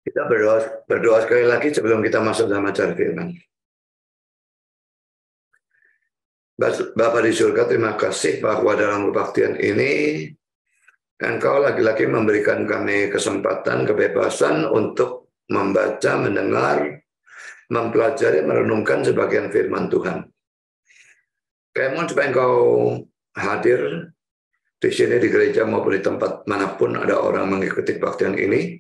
Kita berdoa sekali lagi sebelum kita masuk dalam acara firman. Bapa di surga, terima kasih bahwa dalam kebaktian ini Engkau lagi-lagi memberikan kami kesempatan, kebebasan untuk membaca, mendengar, mempelajari, merenungkan sebagian firman Tuhan. Kami mohon supaya Engkau hadir di sini di gereja maupun di tempat manapun ada orang mengikuti kebaktian ini,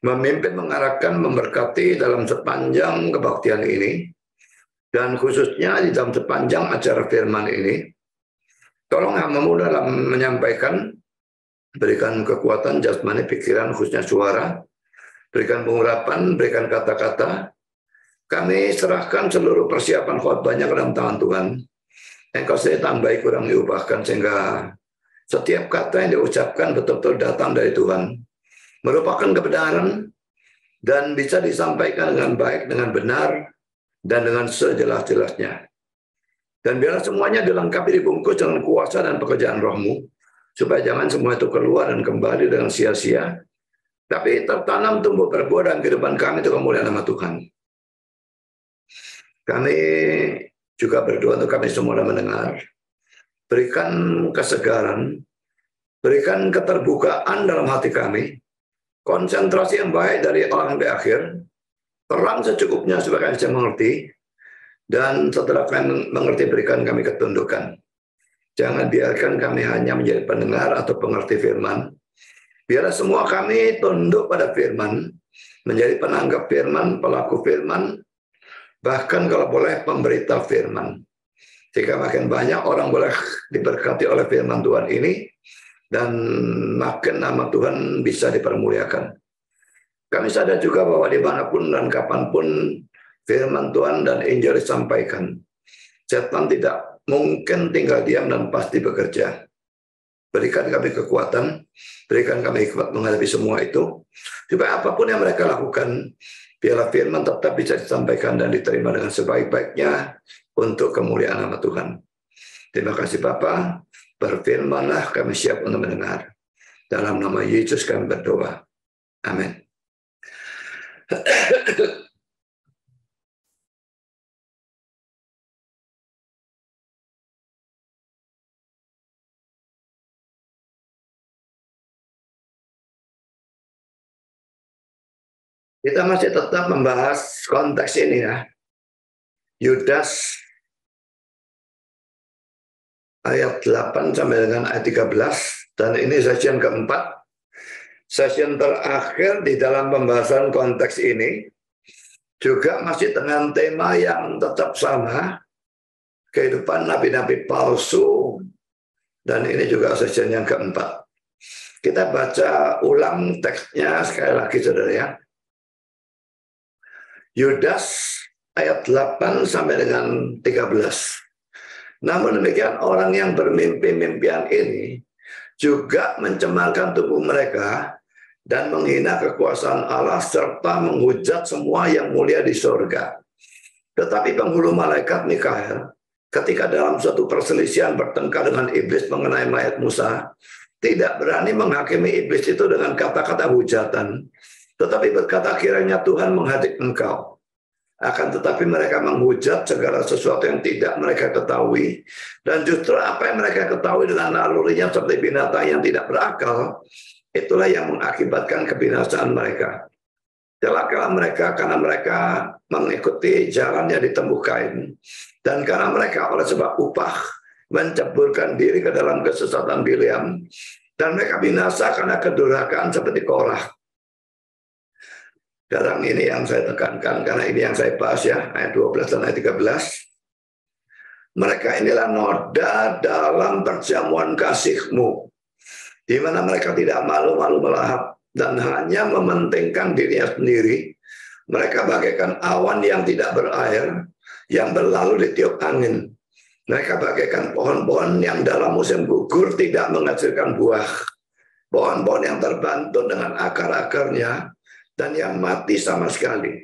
memimpin, mengarahkan, memberkati dalam sepanjang kebaktian ini, dan khususnya di dalam sepanjang acara firman ini. Tolong hamba-Mu dalam menyampaikan, berikan kekuatan jasmani, pikiran, khususnya suara, berikan pengurapan, berikan kata-kata. Kami serahkan seluruh persiapan khotbahnya ke dalam tangan Tuhan. Engkau saya tambahi, kurangi, ubahkan, sehingga setiap kata yang diucapkan betul-betul datang dari Tuhan, merupakan kebenaran, dan bisa disampaikan dengan baik, dengan benar, dan dengan sejelas-jelasnya. Dan biarlah semuanya dilengkapi, dibungkus dengan kuasa dan pekerjaan Roh-Mu, supaya jangan semua itu keluar dan kembali dengan sia-sia, tapi tertanam, tumbuh, berbuah dalam kehidupan kami untuk kemuliaan nama Tuhan. Kami juga berdoa untuk kami semua yang mendengar. Berikan kesegaran, berikan keterbukaan dalam hati kami, konsentrasi yang baik dari awal sampai akhir, terang secukupnya supaya kami bisa mengerti, dan setelah kami mengerti berikan kami ketundukan. Jangan biarkan kami hanya menjadi pendengar atau pengerti firman. Biarlah semua kami tunduk pada firman, menjadi penanggap firman, pelaku firman, bahkan kalau boleh pemberita firman. Jika makin banyak orang boleh diberkati oleh firman Tuhan ini, dan makin nama Tuhan bisa dipermuliakan. Kami sadar juga bahwa dimanapun dan kapanpun firman Tuhan dan Injil disampaikan, setan tidak mungkin tinggal diam dan pasti bekerja. Berikan kami kekuatan, berikan kami hikmat menghadapi semua itu, supaya apapun yang mereka lakukan, biarlah firman tetap bisa disampaikan dan diterima dengan sebaik-baiknya untuk kemuliaan nama Tuhan. Terima kasih Bapa, berfirmanlah, kami siap untuk mendengar. Dalam nama Yesus kami berdoa. Amin. Kita masih tetap membahas konteks ini ya. Yudas ayat 8 sampai dengan ayat 13, dan ini session keempat. Session terakhir di dalam pembahasan konteks ini juga masih dengan tema yang tetap sama, kehidupan nabi-nabi palsu, dan ini juga session yang keempat. Kita baca ulang teksnya sekali lagi saudara ya. Yudas ayat 8 sampai dengan 13. Namun demikian orang yang bermimpi-mimpian ini juga mencemarkan tubuh mereka dan menghina kekuasaan Allah serta menghujat semua yang mulia di surga. Tetapi penghulu malaikat Mikael ketika dalam suatu perselisihan bertengkar dengan iblis mengenai mayat Musa, tidak berani menghakimi iblis itu dengan kata-kata hujatan, tetapi berkata, kiranya Tuhan menghadik engkau. Akan tetapi mereka menghujat segala sesuatu yang tidak mereka ketahui, dan justru apa yang mereka ketahui dengan nalurinya seperti binatang yang tidak berakal, itulah yang mengakibatkan kebinasaan mereka. Celakalah mereka karena mereka mengikuti jalan yang ditempuh Kain, dan karena mereka oleh sebab upah menceburkan diri ke dalam kesesatan Bileam, dan mereka binasa karena kedurhakaan seperti Korah. Sekarang ini yang saya tekankan, karena ini yang saya bahas ya, ayat 12 dan ayat 13. Mereka inilah noda dalam perjamuan kasih-Mu, di mana mereka tidak malu-malu melahap dan hanya mementingkan dirinya sendiri. Mereka bagaikan awan yang tidak berair, yang berlalu ditiup angin. Mereka bagaikan pohon-pohon yang dalam musim gugur tidak menghasilkan buah. Pohon-pohon yang terbantu dengan akar-akarnya, dan yang mati sama sekali.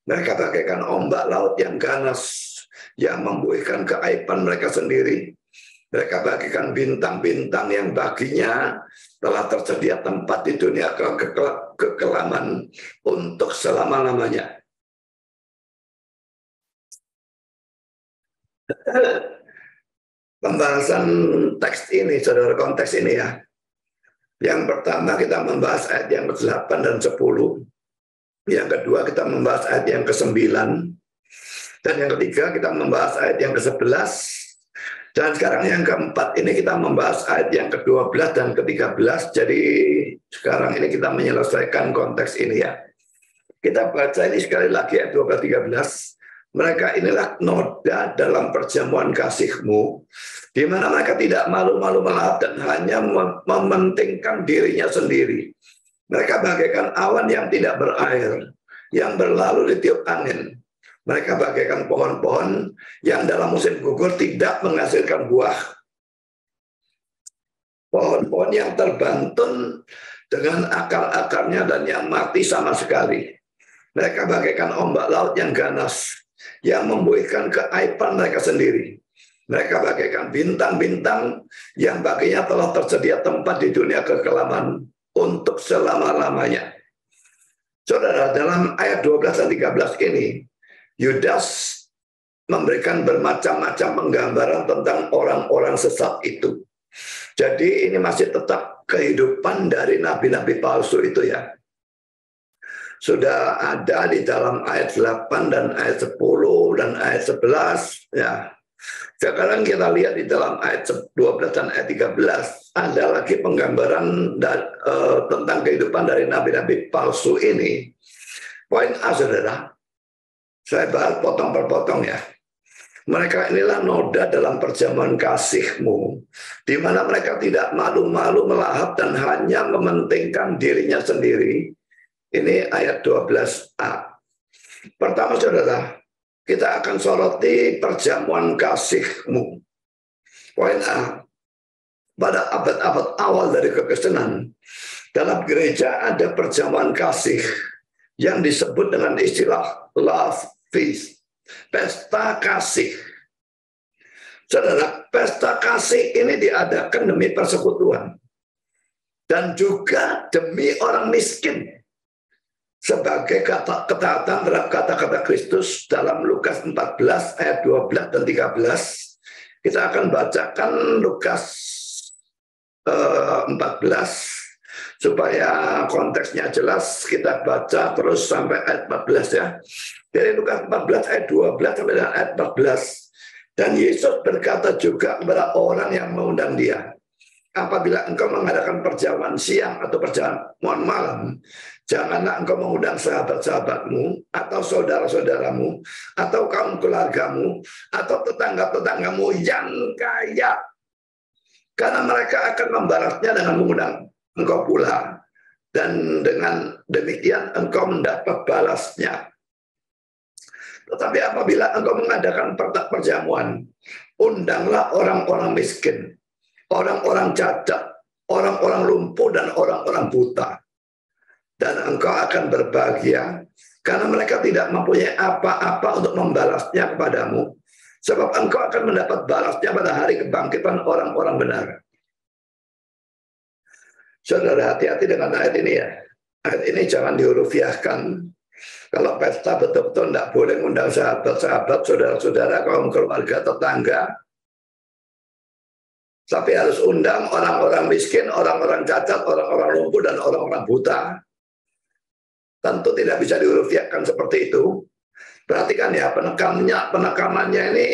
Mereka bagaikan ombak laut yang ganas, yang membuihkan keaiban mereka sendiri. Mereka bagaikan bintang-bintang yang baginya telah tersedia tempat di dunia kekelaman untuk selama-lamanya. Pembahasan teks ini, saudara, konteks ini ya. Yang pertama kita membahas ayat yang ke-8 dan 10. Yang kedua kita membahas ayat yang ke-9. Dan yang ketiga kita membahas ayat yang ke-11. Dan sekarang yang keempat ini kita membahas ayat yang ke-12 dan ke-13. Jadi sekarang ini kita menyelesaikan konteks ini ya. Kita baca ini sekali lagi ayat 12-13. Mereka inilah noda dalam perjamuan kasih-Mu, di mana mereka tidak malu-malu melahap dan hanya mementingkan dirinya sendiri. Mereka bagaikan awan yang tidak berair, yang berlalu ditiup angin. Mereka bagaikan pohon-pohon yang dalam musim gugur tidak menghasilkan buah. Pohon-pohon yang terbantun dengan akar-akarnya dan yang mati sama sekali. Mereka bagaikan ombak laut yang ganas, yang membuihkan keaiban mereka sendiri. Mereka bagaikan bintang-bintang yang baginya telah tersedia tempat di dunia kekelaman untuk selama-lamanya. Saudara, dalam ayat 12 dan 13 ini, Yudas memberikan bermacam-macam penggambaran tentang orang-orang sesat itu. Jadi ini masih tetap kehidupan dari nabi-nabi palsu itu ya. Sudah ada di dalam ayat 8 dan ayat 10 dan ayat 11 ya. Sekarang kita lihat di dalam ayat 12 dan ayat 13 ada lagi penggambaran tentang kehidupan dari nabi-nabi palsu ini. Poin A, saudara, saya bahas potong per potong ya. Mereka inilah noda dalam perjamuan kasih-Mu, di mana mereka tidak malu-malu melahap dan hanya mementingkan dirinya sendiri. Ini ayat 12a. Pertama, saudara, kita akan soroti perjamuan kasih-Mu. Poin A. Pada abad-abad awal dari kekristenan, dalam gereja ada perjamuan kasih yang disebut dengan istilah love feast, pesta kasih. Saudara, pesta kasih ini diadakan demi persekutuan dan juga demi orang miskin. Sebagai ketaatan terhadap kata-kata Kristus dalam Lukas 14 ayat 12 dan 13. Kita akan bacakan Lukas 14 supaya konteksnya jelas. Kita baca terus sampai ayat 14 ya. Dari Lukas 14 ayat 12 sampai ayat 14. Dan Yesus berkata juga kepada orang yang mengundang dia, apabila engkau mengadakan perjamuan siang atau perjamuan malam, janganlah engkau mengundang sahabat-sahabatmu, atau saudara-saudaramu, atau kaum keluargamu, atau tetangga-tetanggamu yang kaya. Karena mereka akan membalasnya dengan mengundang engkau pula. Dan dengan demikian engkau mendapat balasnya. Tetapi apabila engkau mengadakan perjamuan, undanglah orang-orang miskin, orang-orang cacat, orang-orang lumpuh, dan orang-orang buta. Dan engkau akan berbahagia, karena mereka tidak mempunyai apa-apa untuk membalasnya kepadamu. Sebab engkau akan mendapat balasnya pada hari kebangkitan orang-orang benar. Saudara, hati-hati dengan ayat ini ya. Ayat ini jangan dihurufiahkan. Kalau pesta betul-betul tidak boleh mengundang sahabat-sahabat, saudara-saudara, kaum keluarga, tetangga. Tapi harus undang orang-orang miskin, orang-orang cacat, orang-orang lumpuh, dan orang-orang buta. Tentu tidak bisa dihurufiahkan seperti itu. Perhatikan ya, penekanannya ini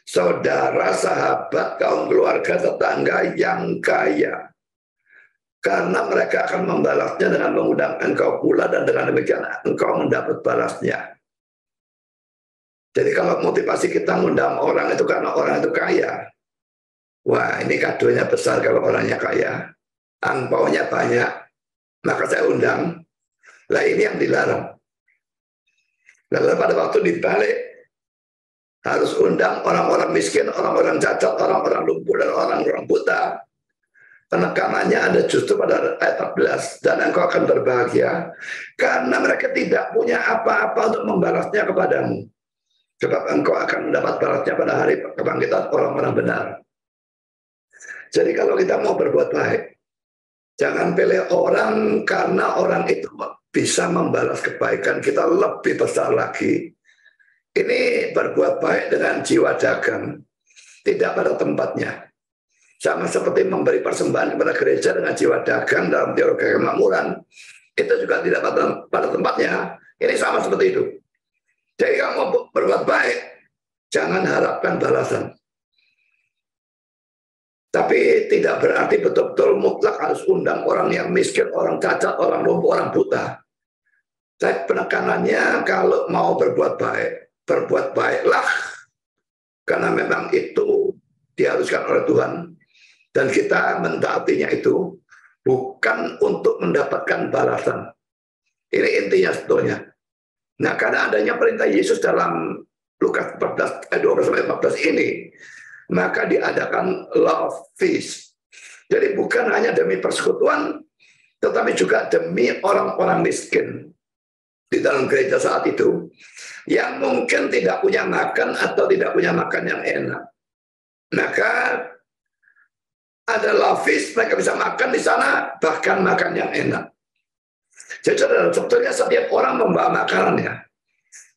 saudara, sahabat, kaum keluarga, tetangga yang kaya. Karena mereka akan membalasnya dengan mengundang engkau pula, dan dengan demikian engkau mendapat balasnya. Jadi kalau motivasi kita mengundang orang itu karena orang itu kaya, wah ini kadonya besar kalau orangnya kaya, angpaunya banyak, maka saya undang. Lah ini yang dilarang. Lalu pada waktu dibalik, harus undang orang-orang miskin, orang-orang cacat, orang-orang lumpuh, dan orang-orang buta. Penekanannya ada justru pada ayat 14. Dan engkau akan berbahagia, karena mereka tidak punya apa-apa untuk membalasnya kepadamu. Sebab engkau akan mendapat balasnya pada hari kebangkitan orang-orang benar. Jadi kalau kita mau berbuat baik, Jangan pilih orang karena orang itu bisa membalas kebaikan kita lebih besar lagi. Ini berbuat baik dengan jiwa dagang, tidak pada tempatnya. Sama seperti memberi persembahan kepada gereja dengan jiwa dagang dalam teologi kemakmuran, itu juga tidak pada tempatnya. Ini sama seperti itu. Jadi kamu berbuat baik, jangan harapkan balasan. Tapi tidak berarti betul-betul mutlak harus undang orang yang miskin, orang cacat, orang lumpuh, orang buta. Tapi penekanannya kalau mau berbuat baik, berbuat baiklah. Karena memang itu diharuskan oleh Tuhan. Dan kita mentaatinya itu bukan untuk mendapatkan balasan. Ini intinya sebetulnya. Nah, karena adanya perintah Yesus dalam Lukas 14 ayat 12-14 ini, maka diadakan love feast. Jadi bukan hanya demi persekutuan, tetapi juga demi orang-orang miskin di dalam gereja saat itu, yang mungkin tidak punya makan atau tidak punya makan yang enak. Maka ada love feast, mereka bisa makan di sana, bahkan makan yang enak. Jadi sebetulnya setiap orang membawa makanannya.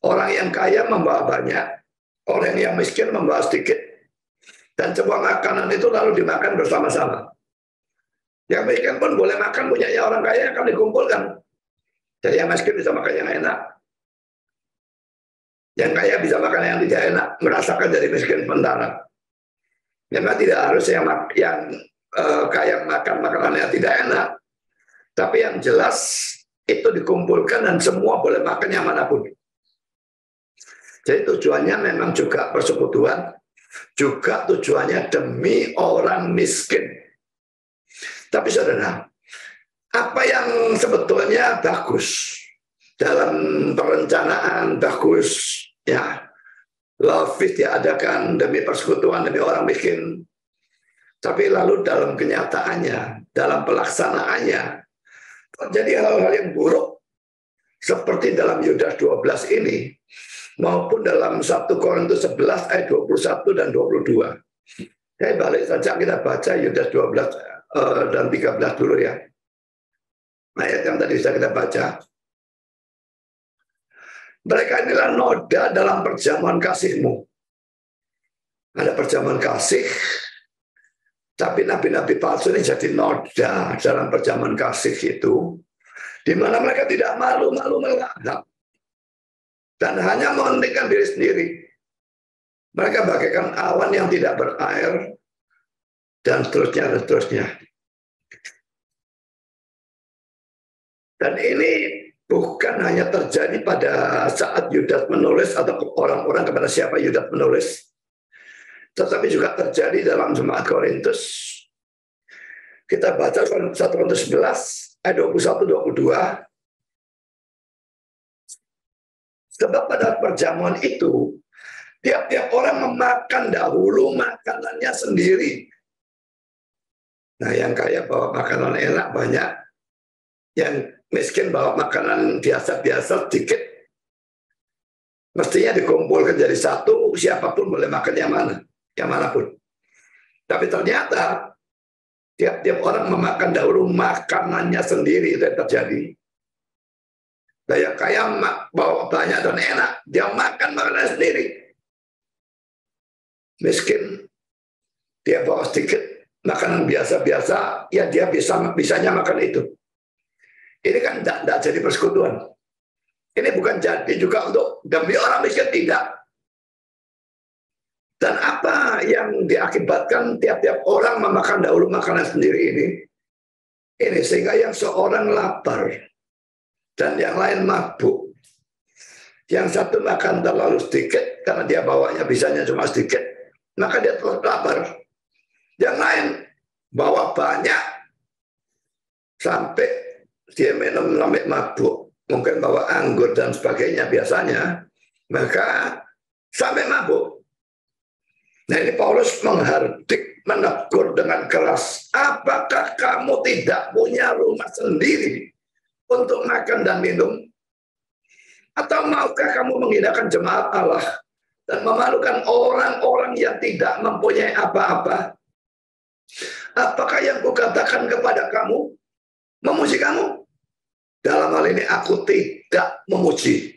Orang yang kaya membawa banyak, orang yang miskin membawa sedikit. Dan sebuah makanan itu lalu dimakan bersama-sama. Yang miskin pun boleh makan punyanya orang kaya akan dikumpulkan. Jadi yang miskin bisa makan yang enak. Yang kaya bisa makan yang tidak enak, merasakan dari miskin sementara. Memang tidak harus yang kaya makan makanan yang tidak enak. Tapi yang jelas itu dikumpulkan dan semua boleh makan yang manapun. Jadi tujuannya memang juga persekutuan. Juga tujuannya demi orang miskin. Tapi saudara, apa yang sebetulnya bagus dalam perencanaan bagus, ya, love feast diadakan demi persekutuan demi orang miskin. Tapi lalu dalam kenyataannya, dalam pelaksanaannya, terjadi hal-hal yang buruk. Seperti dalam Yudas 12 ini, maupun dalam 1 Korintus 11 ayat 21 dan 22. Saya balik saja kita baca Yudas 12 dan 13 dulu ya. Ayat yang tadi bisa kita baca. Mereka inilah noda dalam perjamuan kasihmu. Ada perjamuan kasih, tapi nabi-nabi palsu ini jadi noda dalam perjamuan kasih itu, di mana mereka tidak malu-malu melahap dan hanya mementingkan diri sendiri. Mereka bagaikan awan yang tidak berair, dan seterusnya, dan seterusnya. Dan ini bukan hanya terjadi pada saat Yudas menulis atau orang-orang kepada siapa Yudas menulis, tetapi juga terjadi dalam jemaat Korintus. Kita baca 1 Korintus 11 ayat 21-22. Sebab pada perjamuan itu, tiap-tiap orang memakan dahulu makanannya sendiri. Nah, yang kaya bawa makanan enak banyak, yang miskin bawa makanan biasa-biasa sedikit. Mestinya dikumpulkan jadi satu, siapapun boleh makan yang mana, yang manapun. Tapi ternyata tiap-tiap orang memakan dahulu makanannya sendiri, itu yang terjadi. Nah, yang kaya bawa banyak dan enak, dia makan makanan sendiri. Miskin, dia bawa sedikit makanan biasa-biasa, ya dia bisanya makan itu. Ini kan tidak jadi persekutuan. Ini bukan jadi juga untuk demi orang miskin, tidak. Dan apa yang diakibatkan tiap-tiap orang memakan dahulu makanan sendiri ini? Ini sehingga yang seorang lapar dan yang lain mabuk. Yang satu makan terlalu sedikit karena dia bawanya bisanya cuma sedikit, maka dia terlalu lapar. Yang lain bawa banyak sampai dia minum sampai mabuk, mungkin bawa anggur dan sebagainya biasanya, maka sampai mabuk. Nah, ini Paulus menghardik, menegur dengan keras, apakah kamu tidak punya rumah sendiri untuk makan dan minum? Atau maukah kamu menghinakan jemaat Allah dan memalukan orang-orang yang tidak mempunyai apa-apa? Apakah yang kukatakan kepada kamu memuji kamu. Dalam hal ini aku tidak memuji.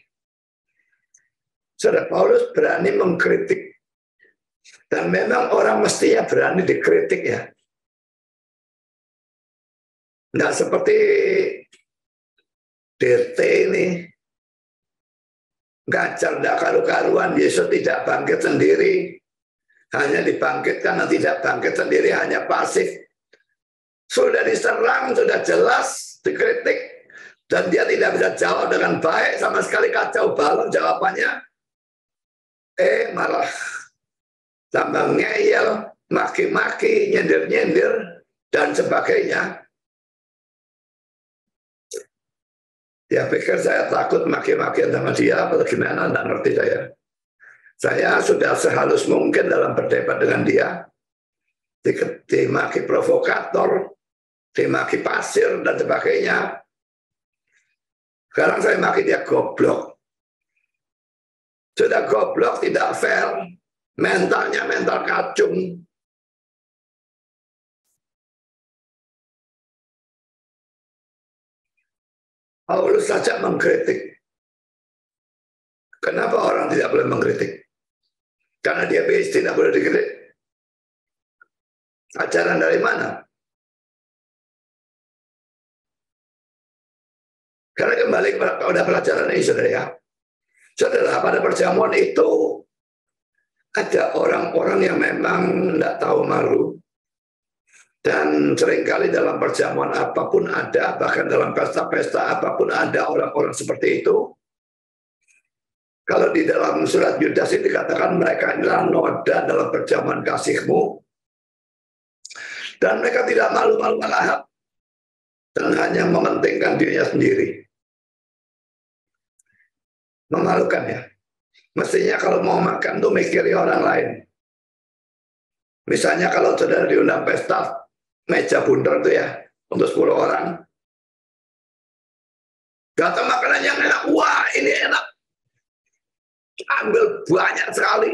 Saudara, Paulus berani mengkritik. Dan memang orang mestinya berani dikritik ya. Nggak seperti DT ini. Ngajar tidak karu-karuan, Yesus tidak bangkit sendiri. Hanya dibangkitkan dan tidak bangkit sendiri, hanya pasif. Sudah diserang, sudah jelas, dikritik. Dan dia tidak bisa jawab dengan baik, sama sekali kacau balau jawabannya. Malah tambah ngeyel, maki-maki, nyindir-nyindir, dan sebagainya. Dia pikir saya takut maki-makian sama dia, atau gimana, tidak ngerti saya. Saya sudah sehalus mungkin dalam berdebat dengan dia. Dimaki provokator, dimaki pasir, dan sebagainya. Sekarang saya maki dia goblok. Sudah goblok, tidak fair. Mentalnya mental kacung. Paulus saja mengkritik. Kenapa orang tidak boleh mengkritik? Karena dia tidak boleh dikritik. Ajaran dari mana? Karena kembali kepada pelajaran ini, saudara ya. Saudara, pada perjamuan itu ada orang-orang yang memang tidak tahu malu. Dan seringkali dalam perjamuan apapun ada, bahkan dalam pesta-pesta apapun ada orang-orang seperti itu. Kalau di dalam surat Yudas ini dikatakan mereka adalah noda dalam perjamuan kasihmu. Dan mereka tidak malu-malu melahap. Dan hanya mementingkan dirinya sendiri. Memalukan ya. Mestinya kalau mau makan tuh mikiri orang lain. Misalnya kalau saudara diundang pesta, meja bundar itu ya, untuk 10 orang. Datang makanan yang enak, wah ini enak. Ambil banyak sekali.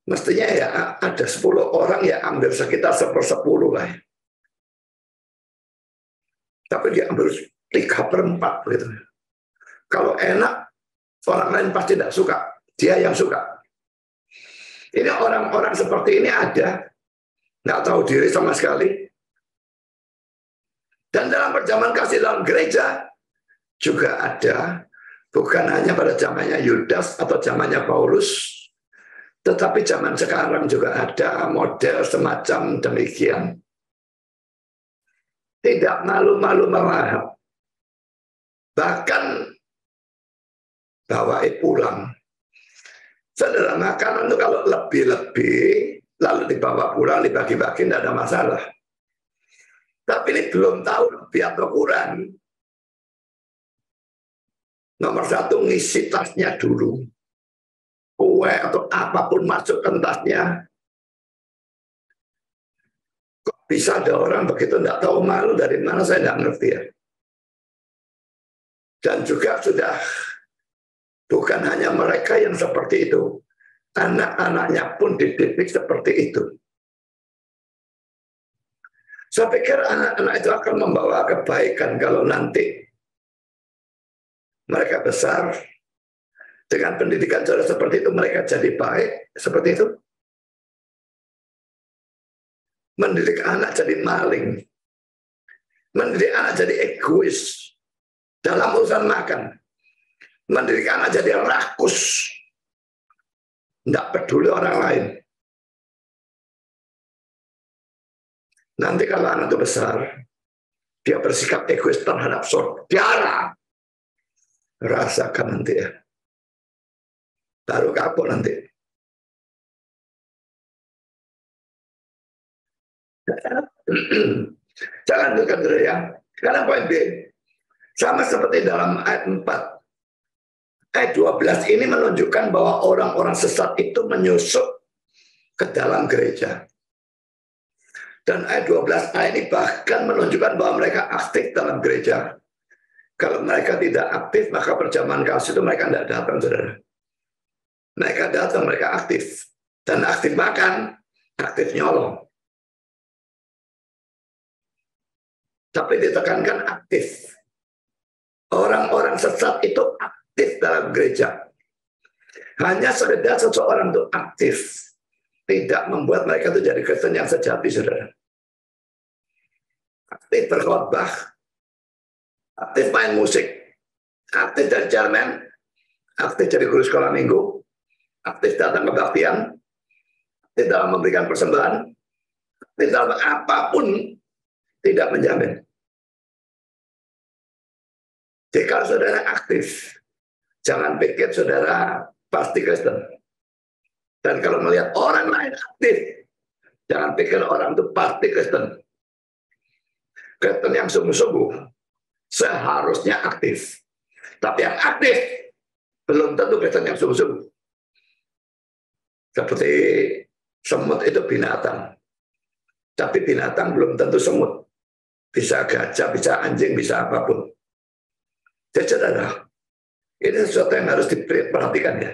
Mestinya ya ada 10 orang ya ambil sekitar 1/10 lah. Ya. Tapi dia ambil 3/4 gitu. Kalau enak, orang lain pasti tidak suka. Dia yang suka. Ini orang-orang seperti ini ada. Nggak tahu diri sama sekali. Dan dalam perjamuan kasih dalam gereja juga ada, bukan hanya pada zamannya Yudas atau zamannya Paulus, tetapi zaman sekarang juga ada model semacam demikian. Tidak malu-malu melahap. Bahkan bawa pulang. Saudara, makanan itu kalau lebih-lebih, lalu dibawa pulang, dibagi-bagi, tidak ada masalah. Tapi ini belum tahu lebih atau kurang. Nomor 1, ngisi tasnya dulu. Kue atau apapun masuk ke tasnya. Kok bisa ada orang begitu tidak tahu malu dari mana, saya tidak ngerti ya. Dan juga sudah bukan hanya mereka yang seperti itu. Anak-anaknya pun dididik seperti itu. Saya pikir anak-anak itu akan membawa kebaikan kalau nanti mereka besar. Dengan pendidikan cara seperti itu, mereka jadi baik. Seperti itu. Mendidik anak jadi maling. Mendidik anak jadi egois. Dalam urusan makan. Mendidik anak jadi rakus. Tidak peduli orang lain. Nanti kalau anak itu besar, dia bersikap egois terhadap saudara. Rasakan nanti ya. Baru kapok nanti. Jangan lanjutkan dulu ya. Sekarang poin B. Sama seperti dalam ayat 4. Ayat 12 ini menunjukkan bahwa orang-orang sesat itu menyusup ke dalam gereja. Dan ayat 12a ini bahkan menunjukkan bahwa mereka aktif dalam gereja. Kalau mereka tidak aktif, maka perjamuan kasih itu mereka tidak datang, saudara. Mereka datang, mereka aktif. Dan aktif makan, aktif nyolong. Tapi ditekankan aktif. Orang-orang sesat itu aktif dalam gereja. Hanya sekedar seseorang itu aktif, tidak membuat mereka itu jadi Kristen yang sejati, saudara. Aktif berkhotbah, aktif main musik, aktif dari Jerman, aktif jadi guru sekolah minggu, aktif datang kebaktian, aktif dalam memberikan persembahan, aktif dalam apapun, tidak menjamin. Jika saudara aktif, jangan pikir saudara pasti Kristen. Dan kalau melihat orang lain aktif, jangan pikir orang itu pasti Kristen. Kristen yang sungguh-sungguh seharusnya aktif. Tapi yang aktif belum tentu Kristen yang sungguh-sungguh. Seperti semut itu binatang. Tapi binatang belum tentu semut. Bisa gajah, bisa anjing, bisa apapun. Jadi saudara, ini sesuatu yang harus diperhatikan ya.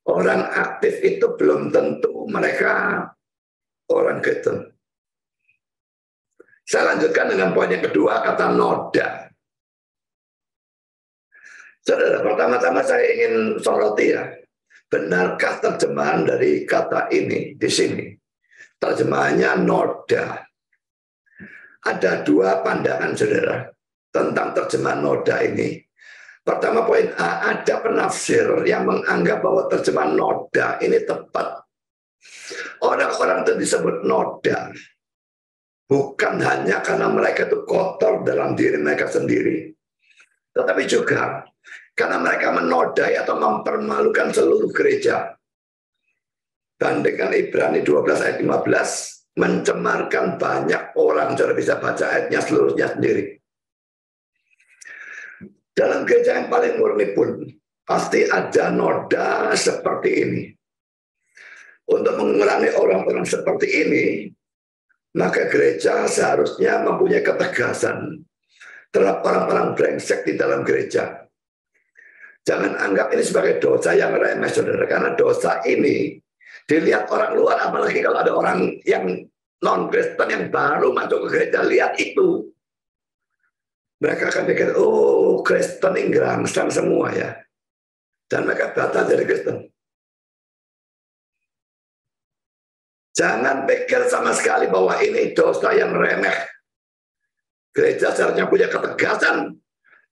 Orang aktif itu belum tentu mereka orang Kristen. Saya lanjutkan dengan poin yang kedua, kata noda. Saudara, pertama-tama saya ingin soroti ya, benarkah terjemahan dari kata ini di sini? Terjemahannya noda. Ada dua pandangan saudara tentang terjemahan noda ini. Pertama poin A, ada penafsir yang menganggap bahwa terjemahan noda ini tepat. Orang-orang itu disebut noda bukan hanya karena mereka itu kotor dalam diri mereka sendiri, tetapi juga karena mereka menodai atau mempermalukan seluruh gereja. Dan dengan Ibrani 12 ayat 15, mencemarkan banyak orang. Saudara bisa baca ayatnya seluruhnya sendiri. Dalam gereja yang paling murni pun pasti ada noda seperti ini. Untuk mengurangi orang-orang seperti ini, maka gereja seharusnya mempunyai ketegasan terhadap orang-orang brengsek di dalam gereja. Jangan anggap ini sebagai dosa yang remeh, saudara. Karena dosa ini dilihat orang luar, apalagi kalau ada orang yang non-Kristen yang baru masuk ke gereja, lihat itu. Mereka akan pikir, oh Kristen ini gerangsang semua ya. Dan mereka batal dari Kristen. Jangan pikir sama sekali bahwa ini dosa yang remeh. Gereja seharusnya punya ketegasan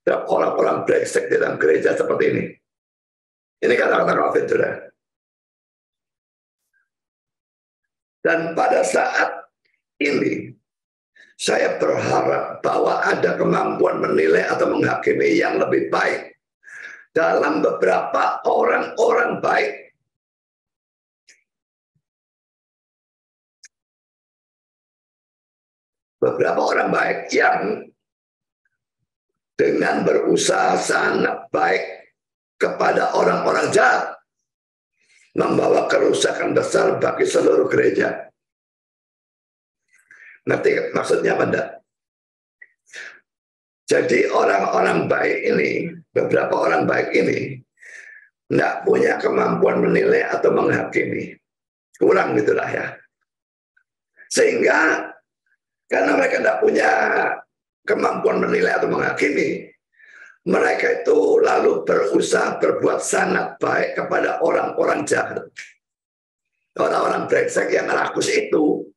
terhadap orang-orang brengsek di dalam gereja seperti ini. Ini kata-kata Calvin, saudara. Dan pada saat ini, saya berharap bahwa ada kemampuan menilai atau menghakimi yang lebih baik dalam beberapa orang-orang baik. Beberapa orang baik yang dengan berusaha sangat baik kepada orang-orang jahat, membawa kerusakan besar bagi seluruh gereja. Ngerti maksudnya apa enggak? Jadi orang-orang baik ini, beberapa orang baik ini, enggak punya kemampuan menilai atau menghakimi. Kurang gitulah ya. Sehingga karena mereka enggak punya kemampuan menilai atau menghakimi, mereka itu lalu berusaha berbuat sangat baik kepada orang-orang jahat. Orang-orang brengsek yang rakus itu,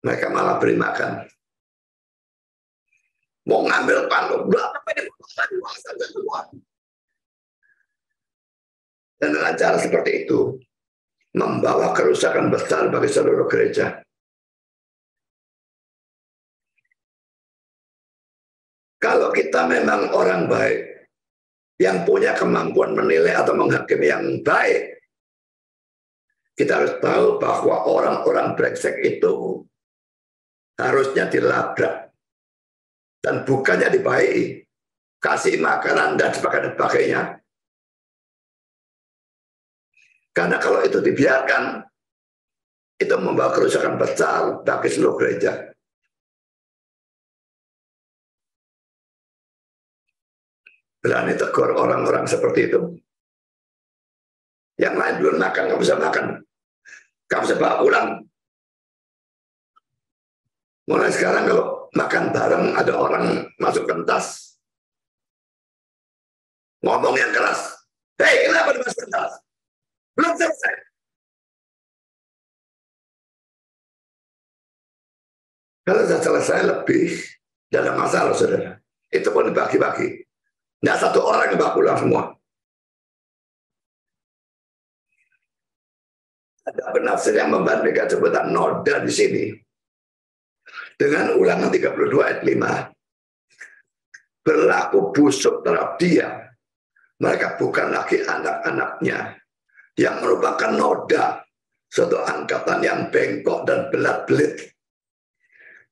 mereka malah beri makan. Mau ngambil panggung, dan dengan cara seperti itu, membawa kerusakan besar bagi seluruh gereja. Kalau kita memang orang baik, yang punya kemampuan menilai atau menghakimi yang baik, kita harus tahu bahwa orang-orang brengsek itu harusnya dilabrak. Dan bukannya dibaiki, kasih makanan dan sebagainya. Karena kalau itu dibiarkan, itu membawa kerusakan besar bagi seluruh gereja. Berani tegur orang-orang seperti itu. Yang lain belum makan, kamu bisa makan. Kamu bisa bawa pulang. Mulai sekarang kalau makan bareng ada orang masuk pentas, ngomong yang keras. Hei, kenapa masuk pentas? Belum selesai. Kalau sudah selesai lebih, tidak ada masalah, saudara. Itu pun dibagi-bagi. Tidak satu orang yang baku pulang semua. Ada penafsir yang membandingkan sebutan noda di sini dengan Ulangan 32 ayat 5. Berlaku busuk terhadap dia. Mereka bukan lagi anak-anaknya, yang merupakan noda, suatu angkatan yang bengkok dan belat-belit.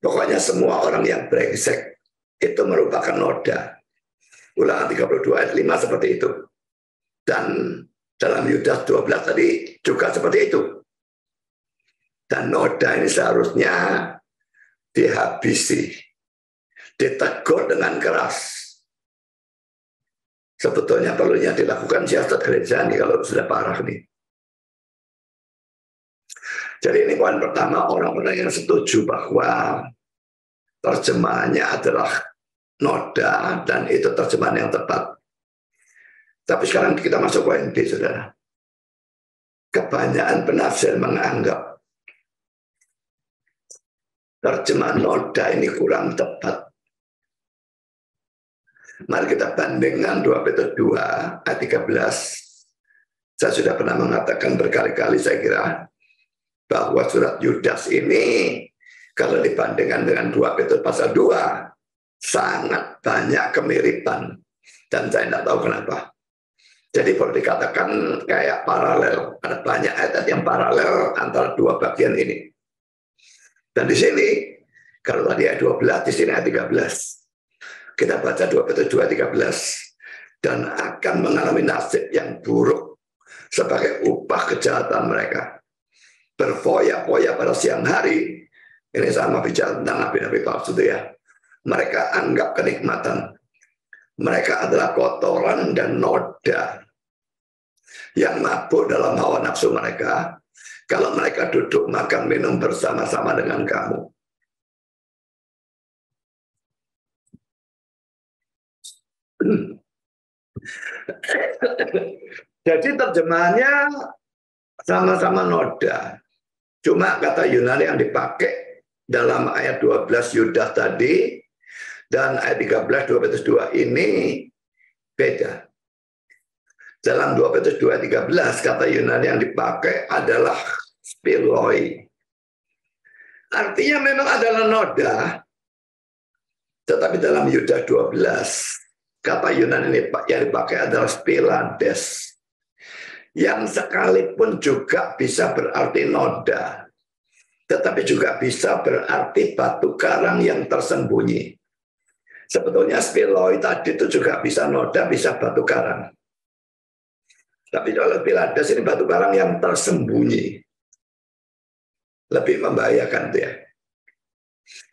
Pokoknya semua orang yang brengsek itu merupakan noda. Ulangan 32 ayat 5 seperti itu. Dan dalam Yudas 12 tadi juga seperti itu. Dan noda ini seharusnya dihabisi, ditegur dengan keras. Sebetulnya perlunya dilakukan siasat gereja nih kalau sudah parah nih. Jadi ini poin pertama, orang-orang yang setuju bahwa terjemahannya adalah noda dan itu terjemahan yang tepat. Tapi sekarang kita masuk poin B, saudara. Kebanyakan penafsir menganggap terjemahan noda ini kurang tepat. Mari kita bandingkan 2 Petrus 2 ayat 13. Saya sudah pernah mengatakan berkali-kali saya kira bahwa surat Yudas ini kalau dibandingkan dengan 2 Petrus pasal 2 sangat banyak kemiripan dan saya tidak tahu kenapa. Jadi boleh dikatakan kayak paralel, ada banyak ayat yang paralel antara dua bagian ini. Dan di sini kalau tadi ayat 12, di sini ayat 13. Kita baca 2 Petrus 2:13, dan akan mengalami nasib yang buruk sebagai upah kejahatan mereka. Berfoya-foya pada siang hari. Ini sama bicara tentang nabi-nabi palsu itu ya. Mereka anggap kenikmatan. Mereka adalah kotoran dan noda yang mabuk dalam hawa nafsu mereka. Kalau mereka duduk makan minum bersama-sama dengan kamu. Jadi terjemahannya sama-sama noda. Cuma kata Yunani yang dipakai dalam ayat 12 Yudas tadi dan ayat 13 2 Petrus 2 ini beda. Dalam 2 Petrus 2:13 kata Yunani yang dipakai adalah spiloi. Artinya memang adalah noda. Tetapi dalam Yudas 12 kata Yunani yang dipakai adalah spilades. Yang sekalipun juga bisa berarti noda, tetapi juga bisa berarti batu karang yang tersembunyi. Sebetulnya spiloi tadi itu juga bisa noda, bisa batu karang. Tapi kalau spilades ini batu karang yang tersembunyi. Lebih membahayakan itu ya.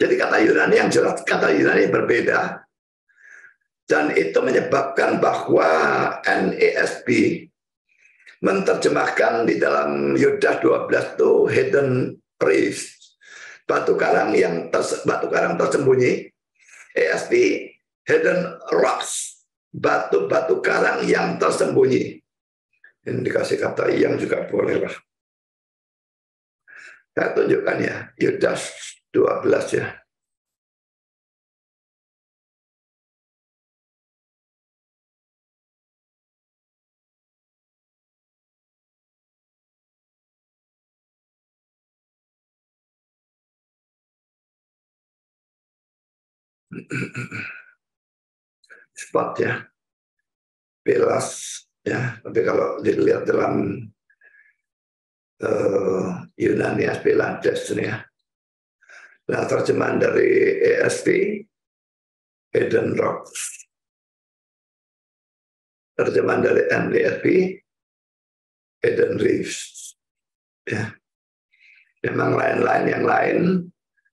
Jadi kata Yunani yang jelas, kata Yunani berbeda. Dan itu menyebabkan bahwa NASB menerjemahkan di dalam Yudas 12 itu hidden priest, batu karang tersembunyi. ESV hidden rocks, batu-batu karang yang tersembunyi. Ini dikasih kata yang juga boleh lah. Saya tunjukkan ya, Yudas 12 ya. Spot ya, Pelas ya. Tapi kalau dilihat dalam Yunani Spilades ini ya. Nah, terjemahan dari ESV Hidden Rocks, terjemahan dari NASB Hidden Reefs ya. Memang lain-lain, yang lain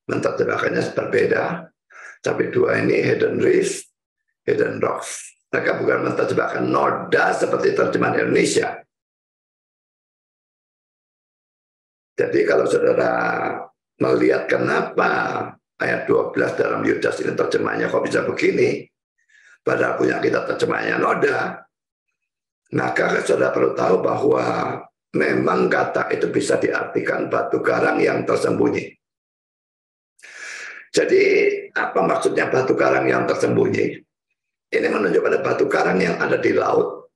menerjemahkannya berbeda, tapi dua ini Hidden Reefs, Hidden Rocks. Mereka bukan menerjemahkan noda seperti terjemahan Indonesia. Jadi kalau saudara melihat kenapa ayat 12 dalam Yudas ini terjemahnya kok bisa begini, padahal punya kita terjemahnya noda, maka saudara perlu tahu bahwa memang kata itu bisa diartikan batu karang yang tersembunyi. Jadi apa maksudnya batu karang yang tersembunyi? Ini menunjukkan batu karang yang ada di laut,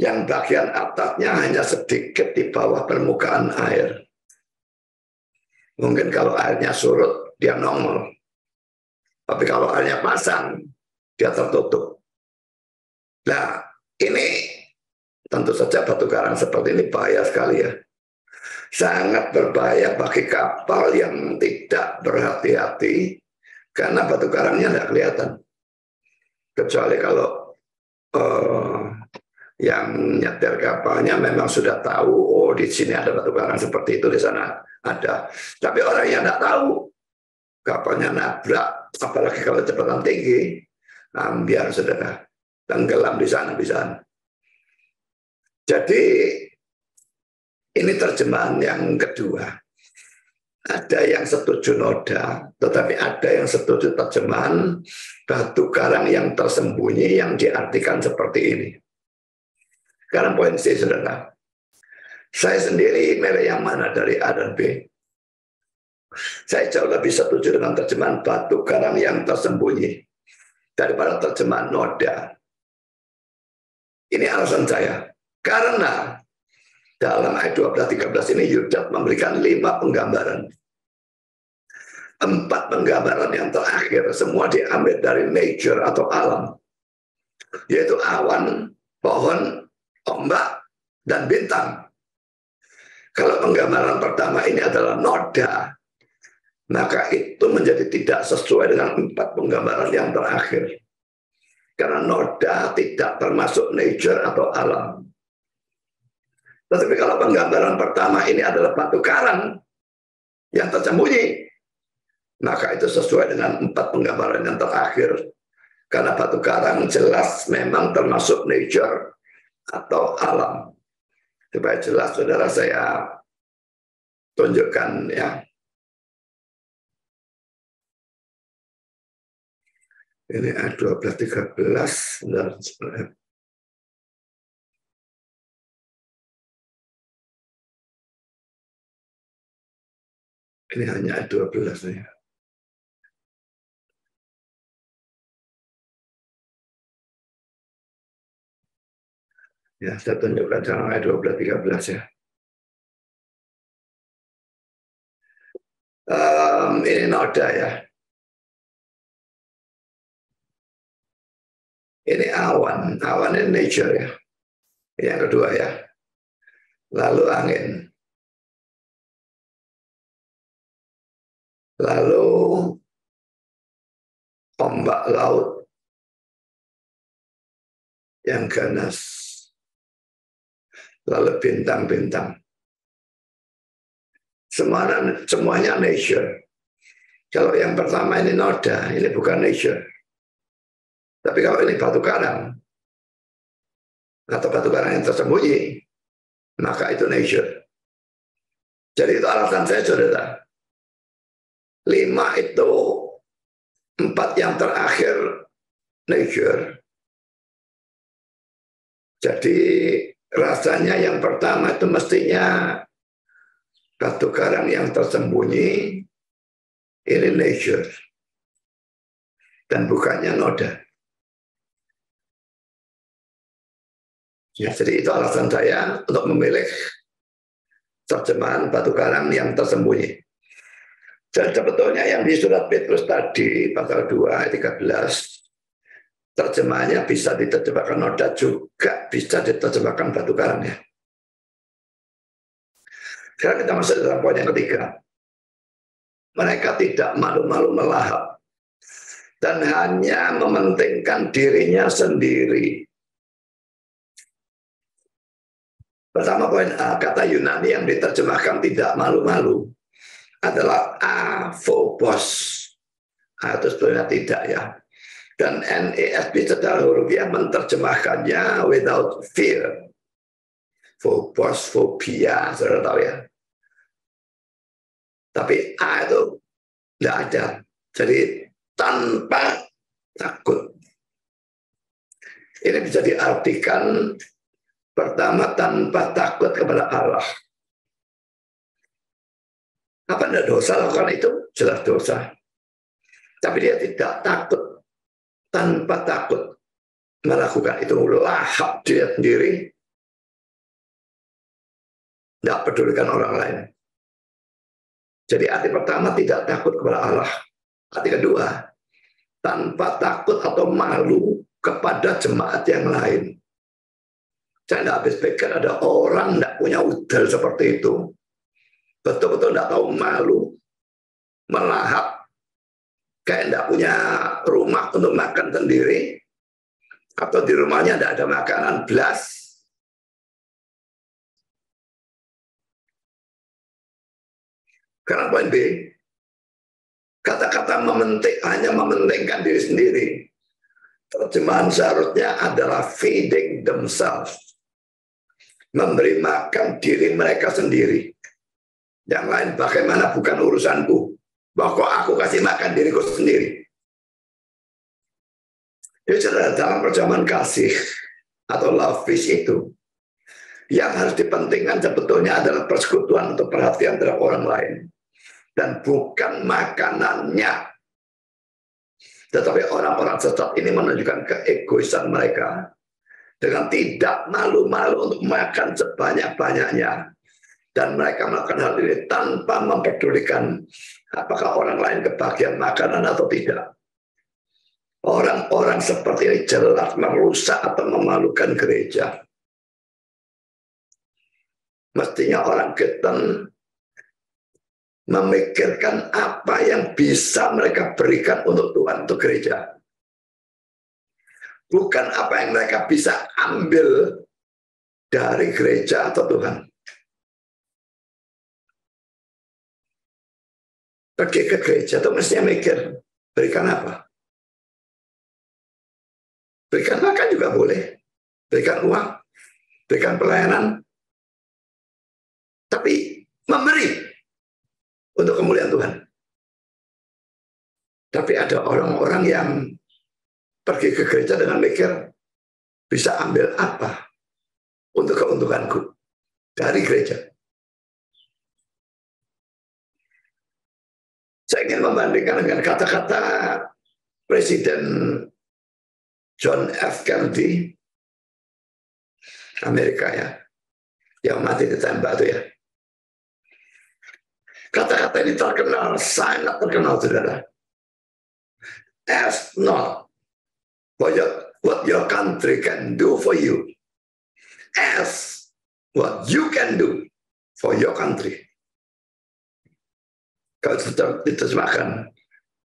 yang bagian atasnya hanya sedikit di bawah permukaan air. Mungkin kalau airnya surut, dia nongol. Tapi kalau airnya pasang, dia tertutup. Nah, ini tentu saja batu karang seperti ini bahaya sekali ya. Sangat berbahaya bagi kapal yang tidak berhati-hati, karena batu karangnya tidak kelihatan. Kecuali kalau yang nyetir kapalnya memang sudah tahu, oh di sini ada batu karang seperti itu, di sana ada. Tapi orang yang tidak tahu, kapalnya nabrak, apalagi kalau kecepatan tinggi, biar saudara tenggelam di sana bisa. Jadi ini terjemahan yang kedua. Ada yang setuju noda, tetapi ada yang setuju terjemahan batu karang yang tersembunyi yang diartikan seperti ini. Sekarang poin C, saudara. Saya sendiri milih yang mana dari A dan B? Saya jauh lebih setuju dengan terjemahan batu karang yang tersembunyi daripada terjemahan noda. Ini alasan saya. Karena dalam ayat 12-13 ini Yudas memberikan 5 penggambaran. 4 penggambaran yang terakhir semua diambil dari nature atau alam. Yaitu awan, pohon, ombak, dan bintang. Kalau penggambaran pertama ini adalah noda, maka itu menjadi tidak sesuai dengan 4 penggambaran yang terakhir. Karena noda tidak termasuk nature atau alam. Tetapi kalau penggambaran pertama ini adalah batu karang yang tersembunyi, maka itu sesuai dengan 4 penggambaran yang terakhir. Karena batu karang jelas memang termasuk nature atau alam. Supaya jelas, saudara, saya tunjukkan ya. Ini ayat 12-13. Ini hanya ayat 12 ya. Ya, saya tunjukkan dalam ayat 12-13 ya. Ini noda ya. Ini awan. Awan ini nature ya. Yang kedua ya. Lalu angin. Lalu ombak laut yang ganas. Lalu bintang-bintang. Semuanya nature. Kalau yang pertama ini noda, ini bukan nature. Tapi kalau ini batu karang, atau batu karang yang tersembunyi, maka itu nature. Jadi itu alasan saya, saudara. 5 itu, 4 yang terakhir nature. Jadi rasanya yang pertama itu mestinya batu karang yang tersembunyi, ini nature. Dan bukannya noda. Ya, jadi itu alasan saya untuk memilih terjemahan batu karang yang tersembunyi. Dan sebetulnya yang di surat Petrus tadi, pasal 2 ayat 13, terjemahannya bisa diterjemahkan noda, juga bisa diterjemahkan batu karang ya. Sekarang kita masuk dalam poin yang ketiga. Mereka tidak malu-malu melahap dan hanya mementingkan dirinya sendiri. Pertama poin A, kata Yunani yang diterjemahkan tidak malu-malu adalah aphobos. Itu sebenarnya tidak ya. Dan NESB secara hurufiah menerjemahkannya without fear. Phobos, fobia, saudara tahu ya. Tapi A itu tidak ada. Jadi tanpa takut. Ini bisa diartikan pertama tanpa takut kepada Allah. Apa tidak dosa lakukan itu? Jelas dosa. Tapi dia tidak takut, tanpa takut melakukan itu, lahap dia sendiri, tidak pedulikan orang lain. Jadi arti pertama tidak takut kepada Allah. Arti kedua, tanpa takut atau malu kepada jemaat yang lain. Saya tidak habis pikir ada orang tidak punya udel seperti itu. Betul-betul tidak tahu malu, melahap, kayak tidak punya rumah untuk makan sendiri, atau di rumahnya tidak ada makanan belas. Karena poin B, kata-kata hanya mementingkan diri sendiri. Terjemahan seharusnya adalah feeding themselves. Memberi makan diri mereka sendiri. Yang lain bagaimana bukan urusanku. Bahwa aku kasih makan diriku sendiri. Jadi dalam perjamuan kasih atau love feast itu, yang harus dipentingkan sebetulnya adalah persekutuan untuk perhatian terhadap orang lain. Dan bukan makanannya. Tetapi orang-orang sesat ini menunjukkan keegoisan mereka. Dengan tidak malu-malu untuk makan sebanyak-banyaknya. Dan mereka melakukan hal ini tanpa mempedulikan apakah orang lain kebagian makanan atau tidak. Orang-orang seperti ini jelas merusak atau memalukan gereja. Mestinya orang Kristen memikirkan apa yang bisa mereka berikan untuk Tuhan, untuk gereja. Bukan apa yang mereka bisa ambil dari gereja atau Tuhan. Pergi ke gereja itu mestinya mikir, berikan apa? Berikan makan juga boleh. Berikan uang, berikan pelayanan. Tapi memberi untuk kemuliaan Tuhan. Tapi ada orang-orang yang pergi ke gereja dengan mikir, bisa ambil apa untuk keuntunganku dari gereja. Saya ingin membandingkan dengan kata-kata Presiden John F. Kennedy, Amerika ya, yang mati ditembak itu ya. Kata-kata ini terkenal, sangat terkenal, saudara. Ask not what your country can do for you. Ask what you can do for your country. Kalau diterjemahkan,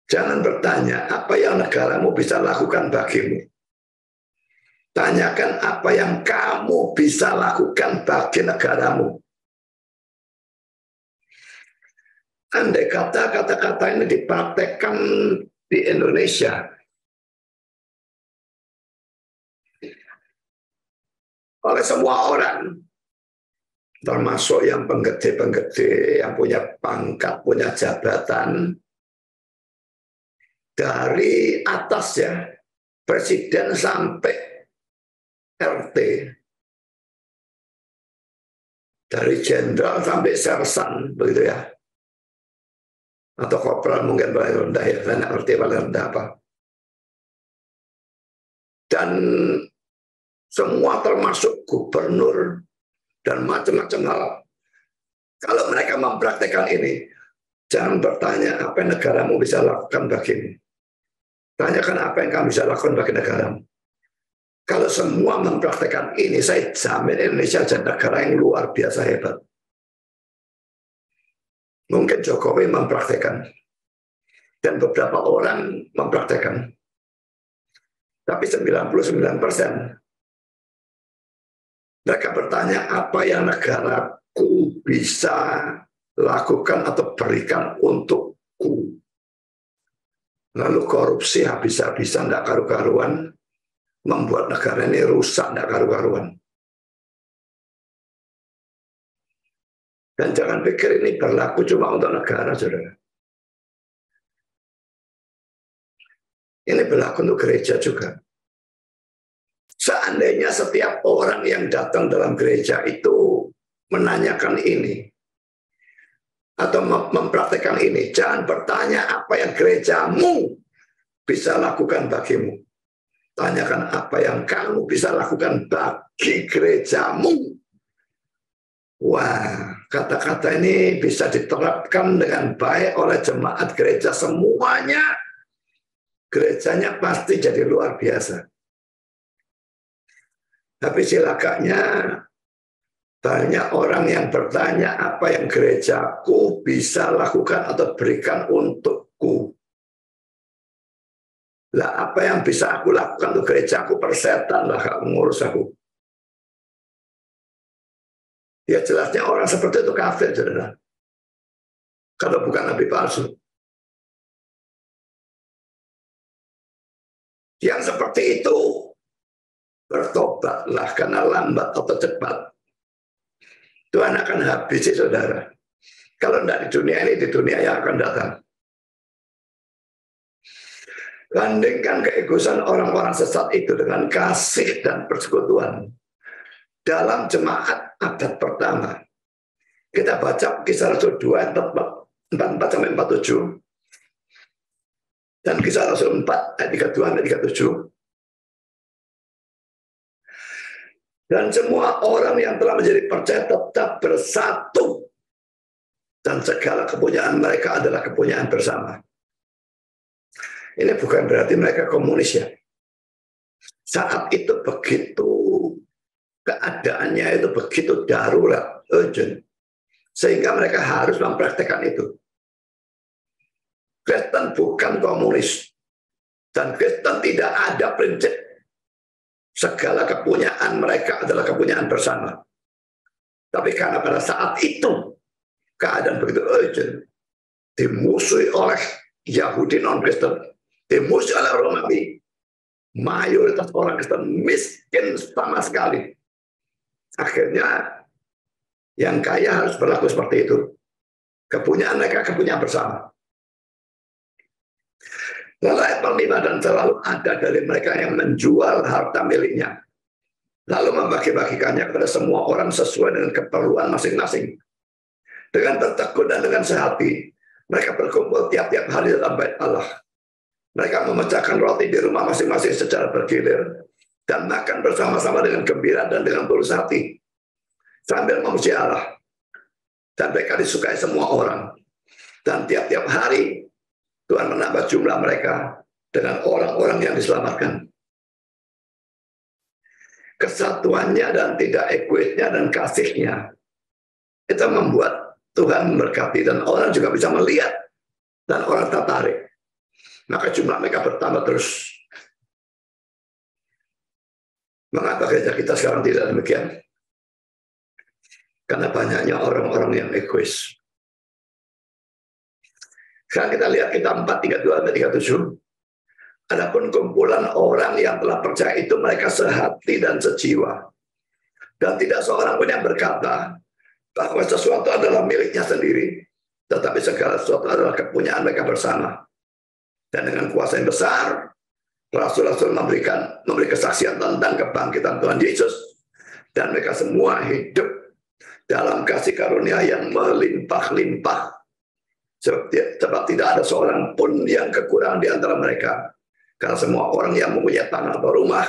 jangan bertanya apa yang negaramu bisa lakukan bagimu. Tanyakan apa yang kamu bisa lakukan bagi negaramu. Andai kata-kata ini dipraktekkan di Indonesia, oleh semua orang, termasuk yang penggede-penggede, yang punya pangkat, punya jabatan, dari atas ya, presiden sampai RT, dari jenderal sampai sersan, begitu ya. Atau kopral mungkin paling rendah ya, saya nggak ngerti paling rendah apa. Dan semua termasuk gubernur dan macam-macam hal. Kalau mereka mempraktekkan ini, jangan bertanya apa yang negaramu bisa lakukan bagimu. Tanyakan apa yang kamu bisa lakukan bagi negaramu. Kalau semua mempraktekkan ini, saya jamin Indonesia jadi negara yang luar biasa hebat. Mungkin Jokowi mempraktekkan. Dan beberapa orang mempraktekkan. Tapi 99% mereka bertanya apa yang negaraku bisa lakukan atau berikan untukku. Lalu korupsi habis-habisan, tidak karu-karuan, membuat negara ini rusak, tidak karu-karuan. Dan jangan pikir ini berlaku cuma untuk negara, saudara. Ini berlaku untuk gereja juga. Seandainya setiap orang yang datang dalam gereja itu menanyakan ini, atau mempraktekkan ini, jangan bertanya apa yang gerejamu bisa lakukan bagimu. Tanyakan apa yang kamu bisa lakukan bagi gerejamu. Wah, kata-kata ini bisa diterapkan dengan baik oleh jemaat gereja semuanya. Gerejanya pasti jadi luar biasa. Tapi silakannya banyak orang yang bertanya apa yang gerejaku bisa lakukan atau berikan untukku. Lah apa yang bisa aku lakukan untuk gerejaku? Persetan lah kalau ngurus aku. Ya jelasnya orang seperti itu kafir, saudara. Kalau bukan nabi palsu. Yang seperti itu, bertobatlah karena lambat atau cepat. Tuhan akan habisi saudara. Kalau tidak di dunia ini, di dunia yang akan datang. Bandingkan keegoisan orang-orang sesat itu dengan kasih dan persekutuan. Dalam jemaat abad pertama, kita baca Kisah Rasul 2 ayat 44-47 dan Kisah Rasul 4 ayat 32-37. Dan semua orang yang telah menjadi percaya tetap bersatu, dan segala kepunyaan mereka adalah kepunyaan bersama. Ini bukan berarti mereka komunis ya. Saat itu begitu keadaannya itu begitu darurat, urgent, sehingga mereka harus mempraktekkan itu. Kristen bukan komunis, dan Kristen tidak ada prinsip segala kepunyaan mereka adalah kepunyaan bersama. Tapi karena pada saat itu keadaan begitu urgent, dimusuhi oleh Yahudi non-Kristen, dimusuhi oleh Romawi, mayoritas orang Kristen miskin sama sekali. Akhirnya yang kaya harus berlaku seperti itu. Kepunyaan mereka kepunyaan bersama. Lalu ayat 5, dan selalu ada dari mereka yang menjual harta miliknya, lalu membagi-bagikannya kepada semua orang sesuai dengan keperluan masing-masing. Dengan bertekun dan dengan sehati, mereka berkumpul tiap-tiap hari dalam bait Allah. Mereka memecahkan roti di rumah masing-masing secara bergilir, dan makan bersama-sama dengan gembira dan dengan tulus hati, sambil memuji Allah. Dan mereka disukai semua orang. Dan tiap-tiap hari Tuhan menambah jumlah mereka dengan orang-orang yang diselamatkan. Kesatuannya dan tidak egoisnya dan kasihnya, itu membuat Tuhan memberkati, dan orang juga bisa melihat, dan orang tertarik. Maka jumlah mereka bertambah terus. Mengapa gereja kita sekarang tidak demikian? Karena banyaknya orang-orang yang egois. Sekarang kita lihat kita 4:32-37. Adapun kumpulan orang yang telah percaya itu mereka sehati dan sejiwa. Dan tidak seorang pun yang berkata bahwa sesuatu adalah miliknya sendiri, tetapi segala sesuatu adalah kepunyaan mereka bersama. Dan dengan kuasa yang besar, rasul-rasul memberi kesaksian tentang kebangkitan Tuhan Yesus, dan mereka semua hidup dalam kasih karunia yang melimpah-limpah. Sebab tidak ada seorang pun yang kekurangan di antara mereka. Karena semua orang yang mempunyai tanah atau rumah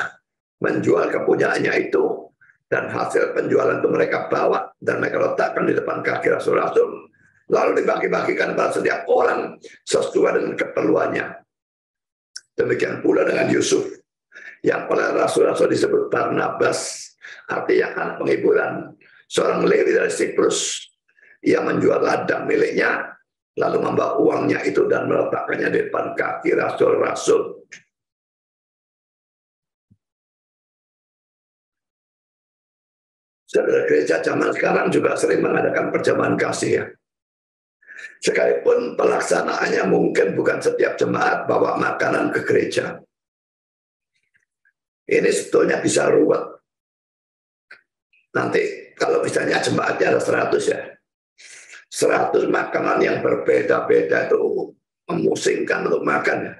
menjual kepunyaannya itu, dan hasil penjualan itu mereka bawa dan mereka letakkan di depan kaki rasul-rasul, lalu dibagi-bagikan pada setiap orang sesuai dengan keperluannya. Demikian pula dengan Yusuf, yang oleh rasul-rasul disebut Barnabas, artinya anak penghiburan, seorang Lewi dari Siprus. Ia menjual ladang miliknya, lalu membawa uangnya itu dan meletakkannya di depan kaki rasul-rasul. Saudara, gereja zaman sekarang juga sering mengadakan perjamuan kasih ya. Sekalipun pelaksanaannya mungkin bukan setiap jemaat bawa makanan ke gereja. Ini sebetulnya bisa ruwet. Nanti kalau misalnya jemaatnya ada 100 ya. 100 makanan yang berbeda-beda itu memusingkan untuk makan ya.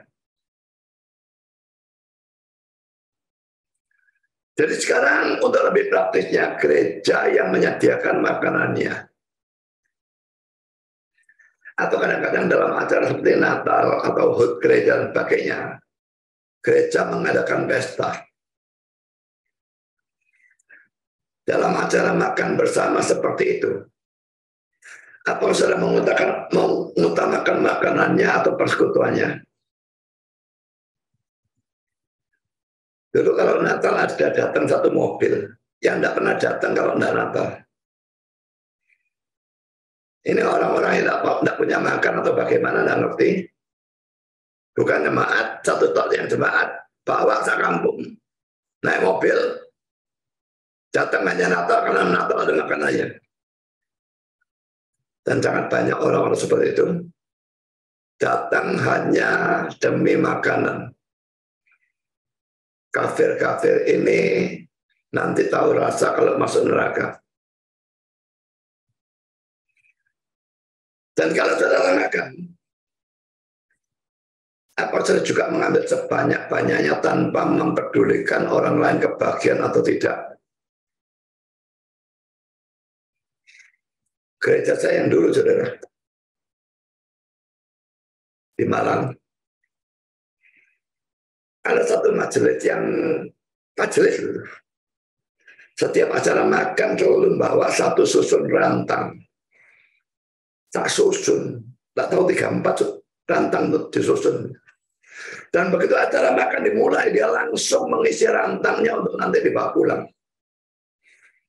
Jadi sekarang untuk lebih praktisnya, gereja yang menyediakan makanannya. Atau kadang-kadang dalam acara seperti Natal atau HUT gereja dan sebagainya, gereja mengadakan pesta. Dalam acara makan bersama seperti itu, apa saudara mengutamakan makanannya atau persekutuannya? Dulu kalau Natal ada datang satu mobil, yang tidak pernah datang kalau tidak Natal. Ini orang-orang yang tidak punya makan atau bagaimana, tidak ngerti. Bukan jemaat, satu tok yang jemaat, bawa sak kampung, naik mobil, datang hanya Natal karena Natal ada makanannya. Dan sangat banyak orang-orang seperti itu, datang hanya demi makanan. Kafir-kafir ini nanti tahu rasa kalau masuk neraka. Dan kalau saudara makan, apa saudara juga mengambil sebanyak-banyaknya tanpa mempedulikan orang lain kebahagiaan atau tidak? Gereja saya yang dulu, saudara, di Malang, ada satu majelis setiap acara makan selalu membawa satu susun rantang. Tak susun, tak tahu 3-4 rantang itu disusun. Dan begitu acara makan dimulai, dia langsung mengisi rantangnya untuk nanti dibawa pulang.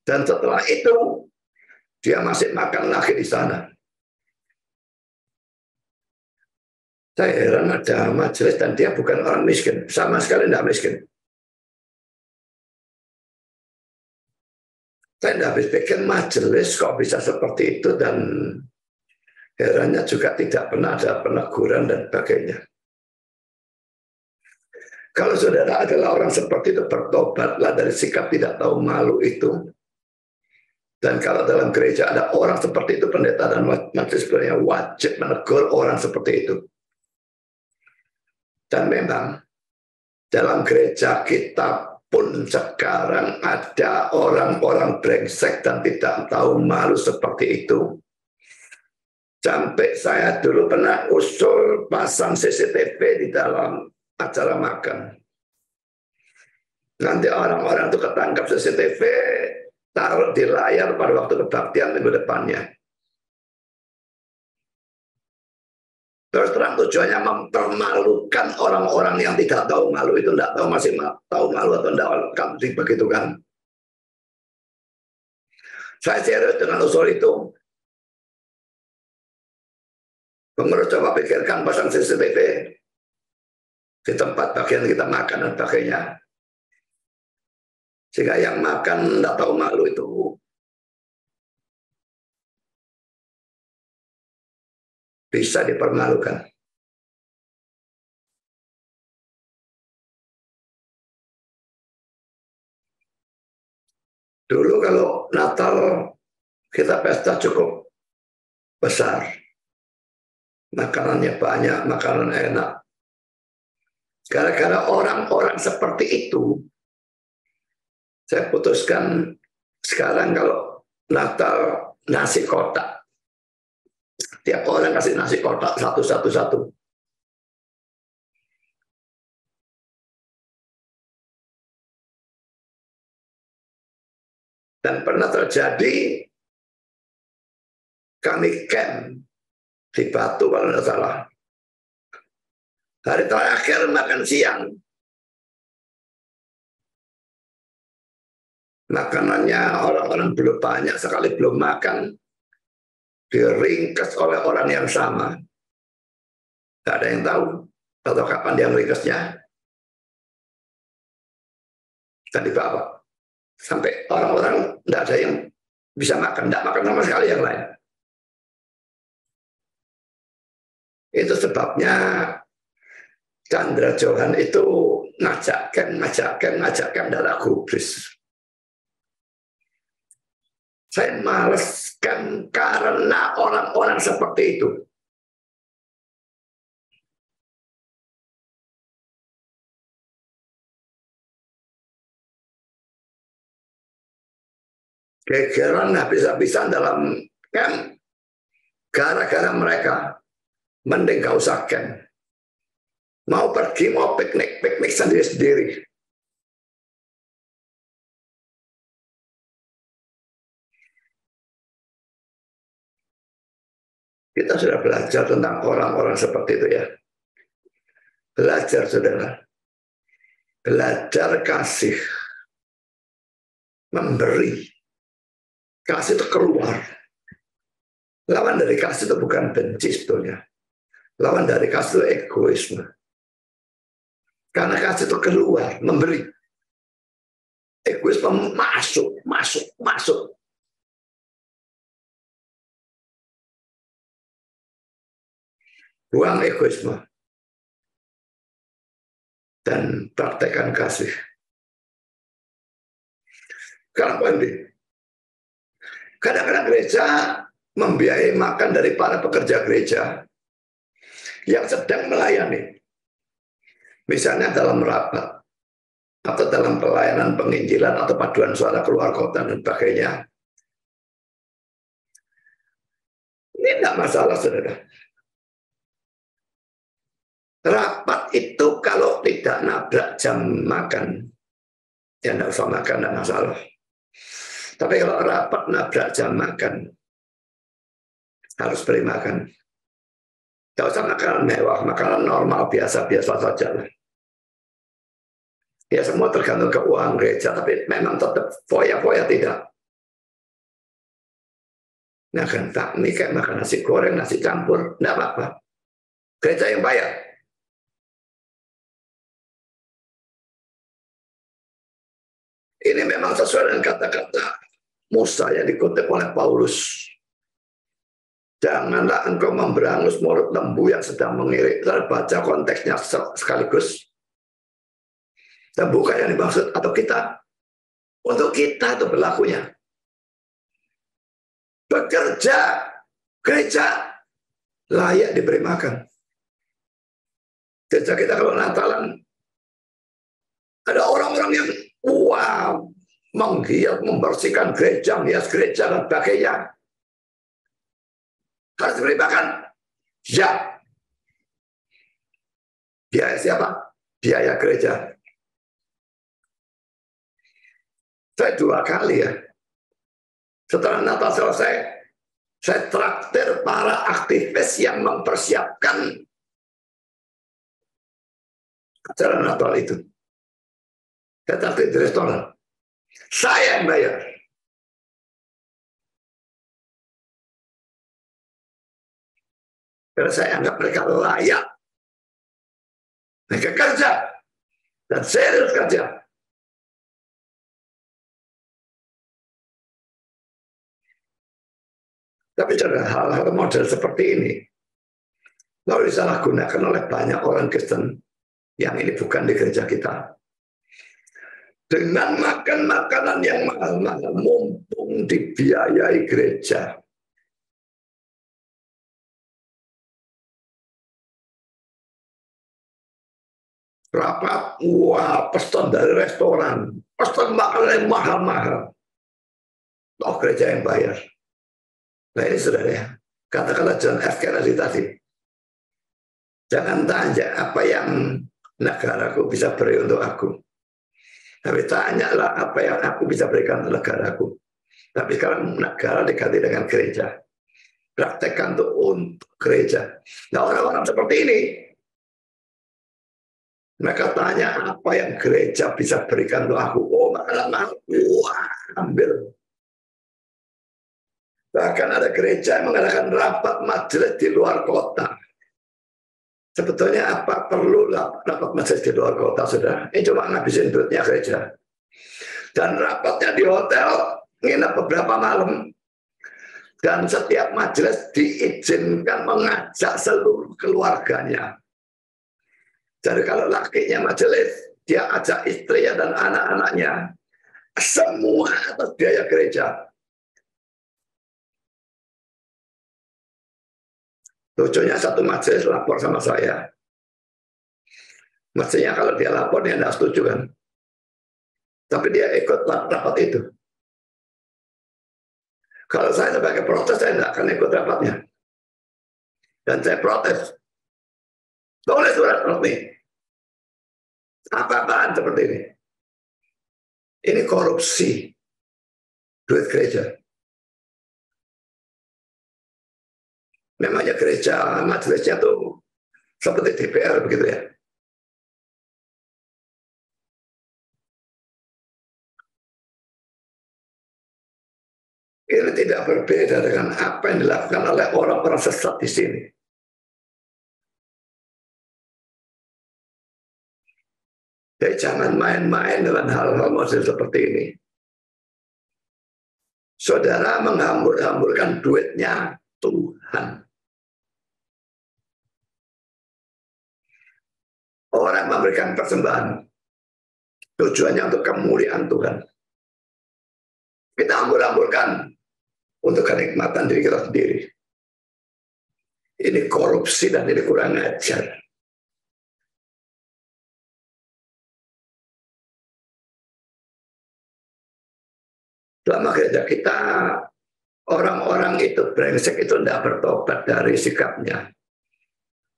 Dan setelah itu, dia masih makan lagi di sana. Saya heran ada majelis dan dia bukan orang miskin. Sama sekali tidak miskin. Saya tidak habis pikir majelis kok bisa seperti itu, dan herannya juga tidak pernah ada peneguran dan sebagainya. Kalau saudara adalah orang seperti itu, bertobatlah dari sikap tidak tahu malu itu. Dan kalau dalam gereja ada orang seperti itu, pendeta dan majelis sebenarnya wajib menegur orang seperti itu. Dan memang dalam gereja kita pun sekarang ada orang-orang brengsek dan tidak tahu malu seperti itu. Sampai saya dulu pernah usul pasang CCTV di dalam acara makan. Nanti orang-orang itu ketangkap CCTV, taruh di layar pada waktu kebaktian minggu depannya. Terus terang tujuannya mempermalukan orang-orang yang tidak tahu malu itu, tidak tahu masih tahu malu atau tidak, begitu kan? Saya serius dengan usul itu. Pengurus coba pikirkan pasang CCTV di tempat bagian kita makan dan sebagainya. Sehingga yang makan tidak tahu malu itu bisa dipermalukan. Dulu kalau Natal kita pesta cukup besar. Makanannya banyak, makanan enak. Gara-gara orang-orang seperti itu, saya putuskan sekarang kalau Natal nasi kotak. Tiap orang kasih nasi kotak satu. Dan pernah terjadi kami camp di Batu kalau tidak salah. Hari terakhir makan siang, makanannya orang-orang belum banyak sekali belum makan, diringkas oleh orang yang sama. Tidak ada yang tahu atau kapan dia meringkasnya. Dan dibawa. Sampai orang-orang tidak ada yang bisa makan, tidak makan sama sekali yang lain. Itu sebabnya Chandra Johan itu ngajakkan darah gubris. Saya maleskan karena orang-orang seperti itu. gegeran habis-habisan dalam camp. Gara-gara mereka, mending gak usah camp. Mau pergi, mau piknik, piknik sendiri-sendiri. Kita sudah belajar tentang orang-orang seperti itu ya. Belajar, saudara. Belajar kasih. Memberi. Kasih itu keluar. Lawan dari kasih itu bukan benci sebetulnya. Lawan dari kasih itu egoisme. Karena kasih itu keluar, memberi. Egoisme masuk. Buang egoisme. Dan praktekkan kasih. Kadang-kadang gereja membiayai makan dari para pekerja gereja yang sedang melayani. Misalnya dalam rapat, atau dalam pelayanan penginjilan, atau paduan suara keluar kota, dan sebagainya. Ini tidak masalah, saudara. Rapat itu kalau tidak nabrak jam makan, ya tidak usah makan, tidak masalah. Tapi kalau rapat nabrak jam makan, harus beri makan. Tidak usah makanan mewah, makanan normal, biasa-biasa saja. Ya semua tergantung keuangan gereja, tapi memang tetap foya-foya tidak. Nah kan bakmi kayak makan nasi goreng, nasi campur, tidak apa-apa. Gereja yang bayar. Ini memang sesuai dengan kata-kata Musa yang dikutip oleh Paulus. Janganlah engkau memberangus mulut lembu yang sedang mengirik. Saya baca konteksnya sekaligus. Dan bukan yang dimaksud atau kita. Untuk kita itu berlakunya. Bekerja, gereja, layak diberi makan. Gereja kita kalau Natalan, ada orang-orang yang menggiat, membersihkan gereja, hias gereja, dan sebagainya. Harus diberi makan? Ya. Biaya siapa? Biaya gereja. Saya 2 kali ya. Setelah Natal selesai, saya traktir para aktivis yang mempersiapkan acara Natal itu. Saya traktir di restoran. Saya yang bayar. Karena saya anggap mereka layak. Mereka kerja. Dan serius kerja. Tapi hal-hal model seperti ini lalu disalahgunakan oleh banyak orang Kristen yang ini bukan di gereja kita. Dengan makan makanan yang mahal-mahal, mumpung dibiayai gereja. Rapat, pesan dari restoran, pesan makanan yang mahal-mahal. Toh gereja yang bayar. Nah ini saudara ya, kata-kata John F. Kennedy tadi. Jangan tanya apa yang negaraku bisa beri untuk aku. Tapi tanyalah apa yang aku bisa berikan untuk negaraku. Tapi sekarang negara diganti dengan gereja. Praktekkan untuk gereja. Nah orang-orang seperti ini, mereka tanya apa yang gereja bisa berikan untuk aku. Oh malah ambil. Bahkan ada gereja yang mengadakan rapat majelis di luar kota. Sebetulnya apa perlu rapat majelis di luar kota, saudara? Ini cuma ngabisin duitnya gereja. Dan rapatnya di hotel, nginep beberapa malam. Dan setiap majelis diizinkan mengajak seluruh keluarganya. Jadi kalau lakinya majelis, dia ajak istrinya dan anak-anaknya. Semua atas biaya gereja. Lucunya satu majelis lapor sama saya. Mestinya kalau dia lapor, dia tidak setuju kan. Tapi dia ikut rapat itu. Kalau saya sebagai protes, saya tidak akan ikut rapatnya. Dan saya protes. Tulis surat resmi. Apa-apaan seperti ini. Ini korupsi duit gereja. Memangnya gereja majelisnya tuh seperti DPR begitu ya. Ini tidak berbeda dengan apa yang dilakukan oleh orang-orang sesat di sini. Jadi jangan main-main dengan hal-hal model seperti ini. Saudara menghambur-hamburkan duitnya Tuhan. Orang memberikan persembahan tujuannya untuk kemuliaan Tuhan. Kita hambur-hamburkan untuk kenikmatan diri kita sendiri. Ini korupsi dan ini kurang ajar. Selama gereja kita, orang-orang itu brengsek itu tidak bertobat dari sikapnya.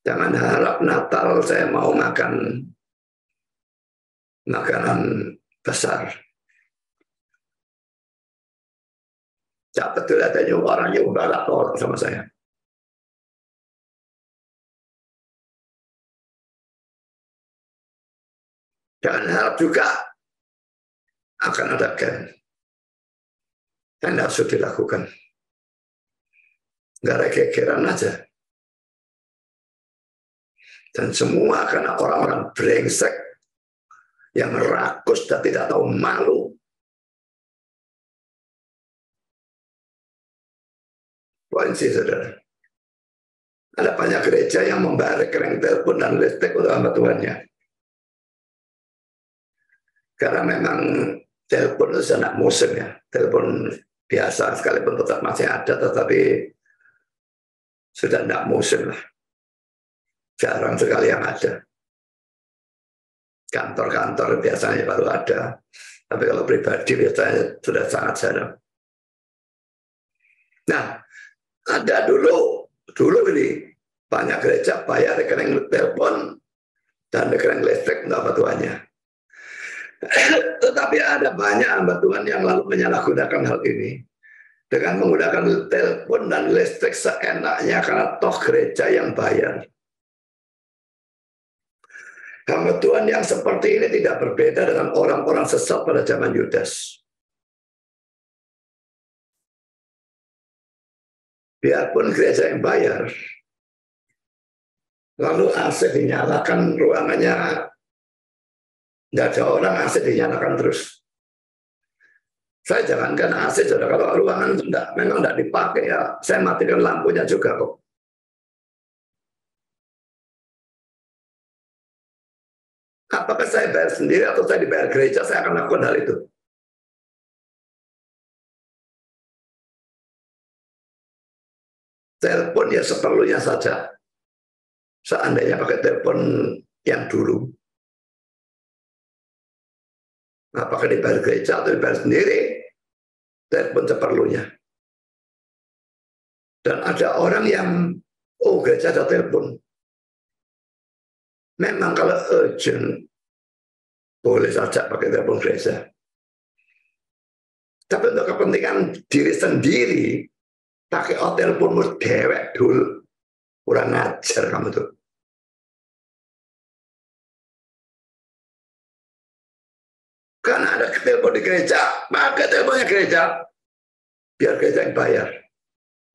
Jangan harap Natal saya mau makan makanan besar. Catat dulu adanya orangnya udah lapor sama saya. Jangan harap juga akan ada game. Yang harus dilakukan. Nggak ada kekeran aja. Dan semua karena orang-orang brengsek yang rakus dan tidak tahu malu. Poin sih, saudara. Ada banyak gereja yang membayar rekening telepon dan listrik untuk hamba Tuhannya. Karena memang telepon itu sangat musim ya. Telepon biasa sekalipun tetap masih ada, tetapi sudah tidak musim lah. Jarang sekali yang ada. Kantor-kantor biasanya baru ada. Tapi kalau pribadi biasanya sudah sangat jarang. Nah, ada dulu ini banyak gereja bayar rekening telepon dan rekening listrik untuk hamba Tuhannya. Tetapi ada banyak hamba Tuhan yang lalu menyalahgunakan hal ini dengan menggunakan telepon dan listrik seenaknya karena toh gereja yang bayar. Hamba Tuhan yang seperti ini tidak berbeda dengan orang-orang sesat pada zaman Yudas. Biarpun gereja yang bayar, lalu AC dinyalakan ruangannya, nggak ada orang, AC dinyalakan terus. Saya jangankan AC, saudara, kalau ruangan itu memang tidak dipakai ya, saya matikan lampunya juga kok. Apakah saya bayar sendiri atau saya dibayar gereja, saya akan lakukan hal itu. Telepon ya seperlunya saja. Seandainya pakai telepon yang dulu. Apakah dibayar gereja atau dibayar sendiri? Telepon seperlunya. Dan ada orang yang, oh gereja ada telepon. Memang kalau urgent, boleh saja pakai telepon gereja. Tapi untuk kepentingan diri sendiri, pakai teleponmu dewek dulu. Kurang ajar kamu tuh. Karena ada telepon di gereja, pakai teleponnya gereja. Biar gereja yang bayar.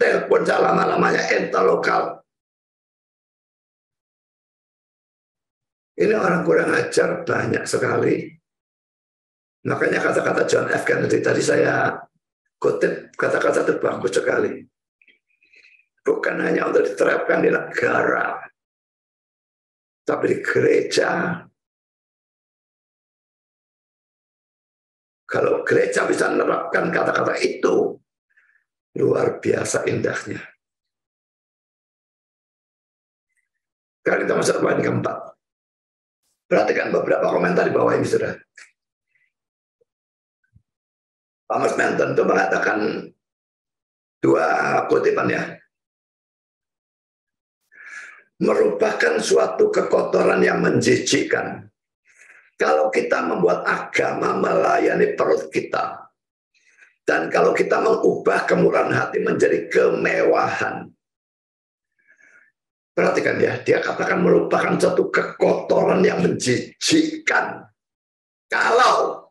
Telepon selama-lamanya enta lokal. Ini orang kurang ajar banyak sekali. Makanya kata-kata John F. Kennedy tadi saya kutip, kata-kata itu bagus sekali. Bukan hanya untuk diterapkan di negara, tapi di gereja. Kalau gereja bisa menerapkan kata-kata itu, luar biasa indahnya. Sekarang kita masuk poin keempat. Perhatikan beberapa komentar di bawah ini, saudara. Thomas Manton itu mengatakan Dua kutipan ya. Merupakan suatu kekotoran yang menjijikkan. Kalau kita membuat agama melayani perut kita, dan kalau kita mengubah kemurahan hati menjadi kemewahan, perhatikan ya, dia katakan merupakan suatu kekotoran yang menjijikkan. Kalau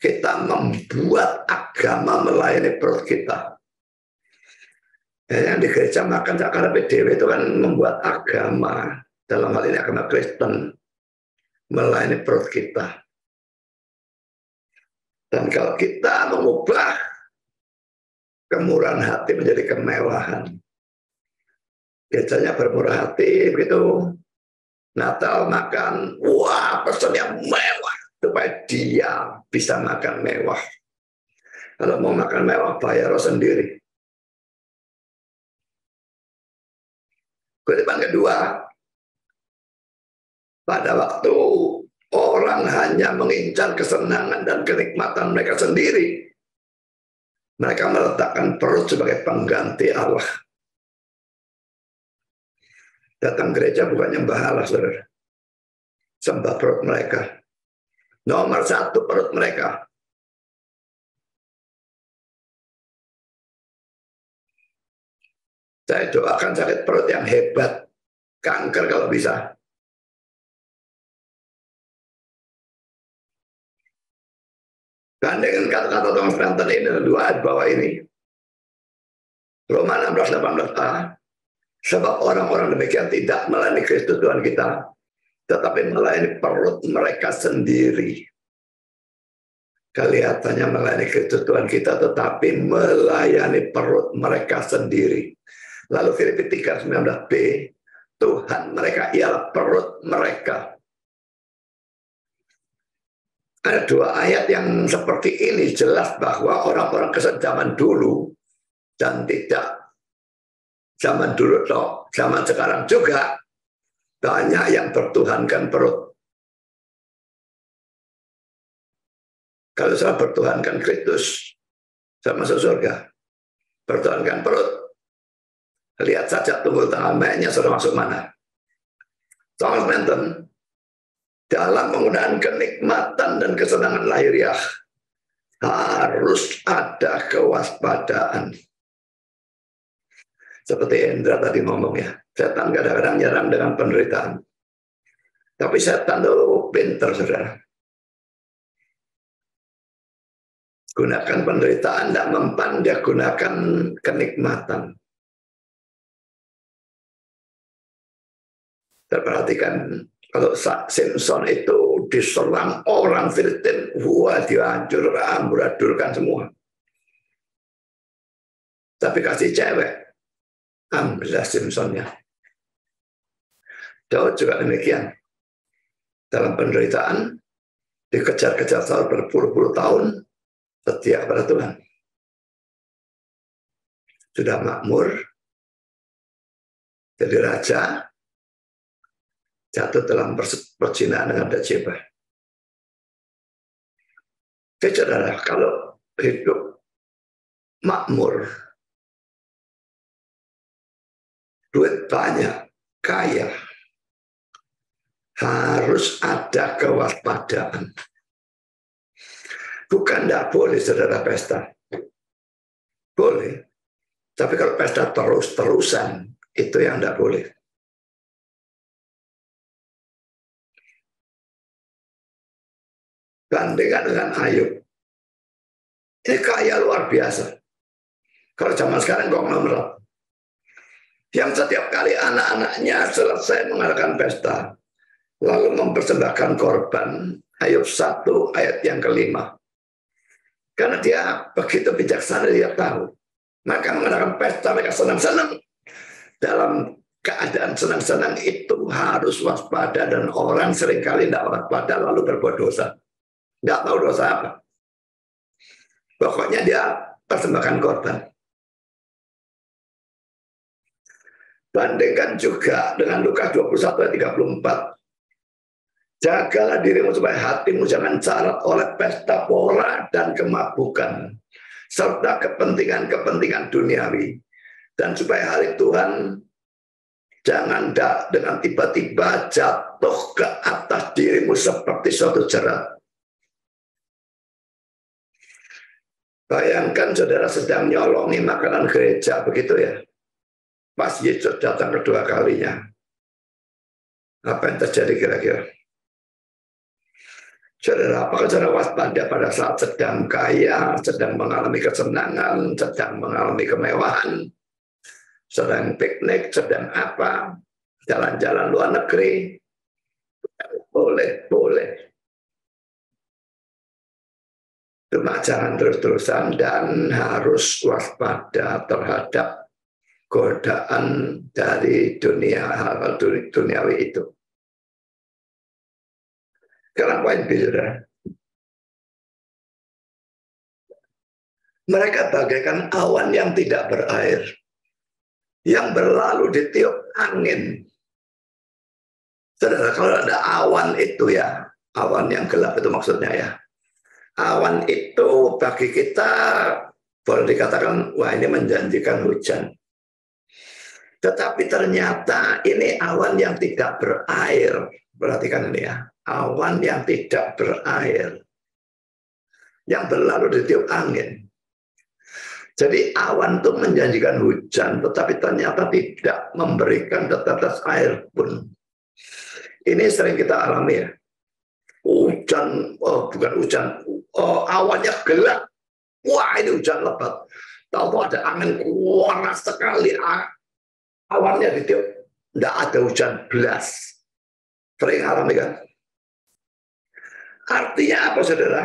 kita membuat agama melayani perut kita. Yang di gereja makan karena PDW itu kan membuat agama, dalam hal ini agama Kristen, melayani perut kita. Dan kalau kita mengubah kemurahan hati menjadi kemewahan, biasanya bermurah hati begitu, Natal makan, wah pesan yang mewah, supaya dia bisa makan mewah. Kalau mau makan mewah, bayar sendiri. Kutipan kedua, pada waktu orang hanya mengincar kesenangan dan kenikmatan mereka sendiri, mereka meletakkan perut sebagai pengganti Allah. Datang gereja bukannya nyembah Allah, saudara. Sembah perut mereka. Nomor satu perut mereka. Saya doakan sakit perut yang hebat, kanker kalau bisa. Bandingkan kata-kata Thomas Benton ini dua ayat bawah ini. Roma 16:18a. Sebab orang-orang demikian tidak melayani Kristus Tuhan kita, tetapi melayani perut mereka sendiri. Kelihatannya melayani Kristus Tuhan kita, tetapi melayani perut mereka sendiri. Lalu Filipi 3:19b, Tuhan mereka ialah perut mereka. Ada dua ayat yang seperti ini jelas bahwa orang-orang Kristen zaman dulu dan tidak zaman dulu toh, zaman sekarang juga banyak yang bertuhankan perut. Kalau saya bertuhankan Kristus, saya masuk surga. Bertuhankan perut, lihat saja tunggul tengah mainnya sudah masuk mana. Thomas Benton, dalam penggunaan kenikmatan dan kesenangan lahiriah, harus ada kewaspadaan. Seperti Indra tadi ngomong ya, setan kadang-kadang nyerang dengan penderitaan. Tapi setan itu pintar, saudara. Gunakan penderitaan, tidak mempan, dia gunakan kenikmatan. Perhatikan, kalau Simpson itu diserang orang Filistin, wah dihancur, amburadulkan semua. Tapi kasih cewek, ambillah Simpsonnya. Daud juga demikian. Dalam penderitaan, dikejar-kejar Saul berpuluh-puluh tahun, setia pada Tuhan. Sudah makmur, jadi raja, jatuh dalam perzinahan dengan Bathsheba. Jadi saudara, kalau hidup makmur, duit banyak, kaya, harus ada kewaspadaan. Bukan tidak boleh saudara pesta. Boleh. Tapi kalau pesta terus-terusan, itu yang tidak boleh. Bandingkan dengan Ayub. Ini kaya luar biasa. Kalau zaman sekarang konglomerat. Yang setiap kali anak-anaknya selesai mengadakan pesta, lalu mempersembahkan korban. Ayub 1 ayat yang kelima. Karena dia begitu bijaksana, dia tahu. Maka mengadakan pesta, mereka senang-senang. Dalam keadaan senang-senang itu harus waspada. Dan orang seringkali tidak waspada lalu berbuat dosa. Nggak tahu dosa apa. Pokoknya dia persembahkan korban. Bandingkan juga dengan Lukas 21 ayat 34. Jagalah dirimu supaya hatimu jangan syarat oleh pesta pora dan kemabukan, serta kepentingan-kepentingan duniawi. Dan supaya hari Tuhan jangan dengan tiba-tiba jatuh ke atas dirimu seperti suatu jerat. Bayangkan saudara sedang nyolongi makanan gereja, begitu ya. Pas Yesus datang kedua kalinya. Apa yang terjadi kira-kira? Saudara, apakah saudara waspada pada saat sedang kaya, sedang mengalami kesenangan, sedang mengalami kemewahan, sedang piknik, sedang apa, jalan-jalan luar negeri? Boleh. Cuma jangan terus-terusan dan harus waspada terhadap godaan dari dunia, hal-hal duniawi itu. Sekarang poin B, saudara. Mereka bagaikan awan yang tidak berair, yang berlalu ditiup angin. Saudara, kalau ada awan itu ya, awan yang gelap itu maksudnya ya. Awan itu bagi kita boleh dikatakan, wah ini menjanjikan hujan. Tetapi ternyata ini awan yang tidak berair. Perhatikan ini ya, awan yang tidak berair, yang berlalu ditiup angin. Jadi awan itu menjanjikan hujan, tetapi ternyata tidak memberikan tetes air pun. Ini sering kita alami ya. Hujan, bukan hujan, awannya gelap. Wah ini hujan lebat. Tahu ada angin kuat sekali. Awannya ditiup, tidak ada hujan belas. Sering alami kan? Artinya apa saudara?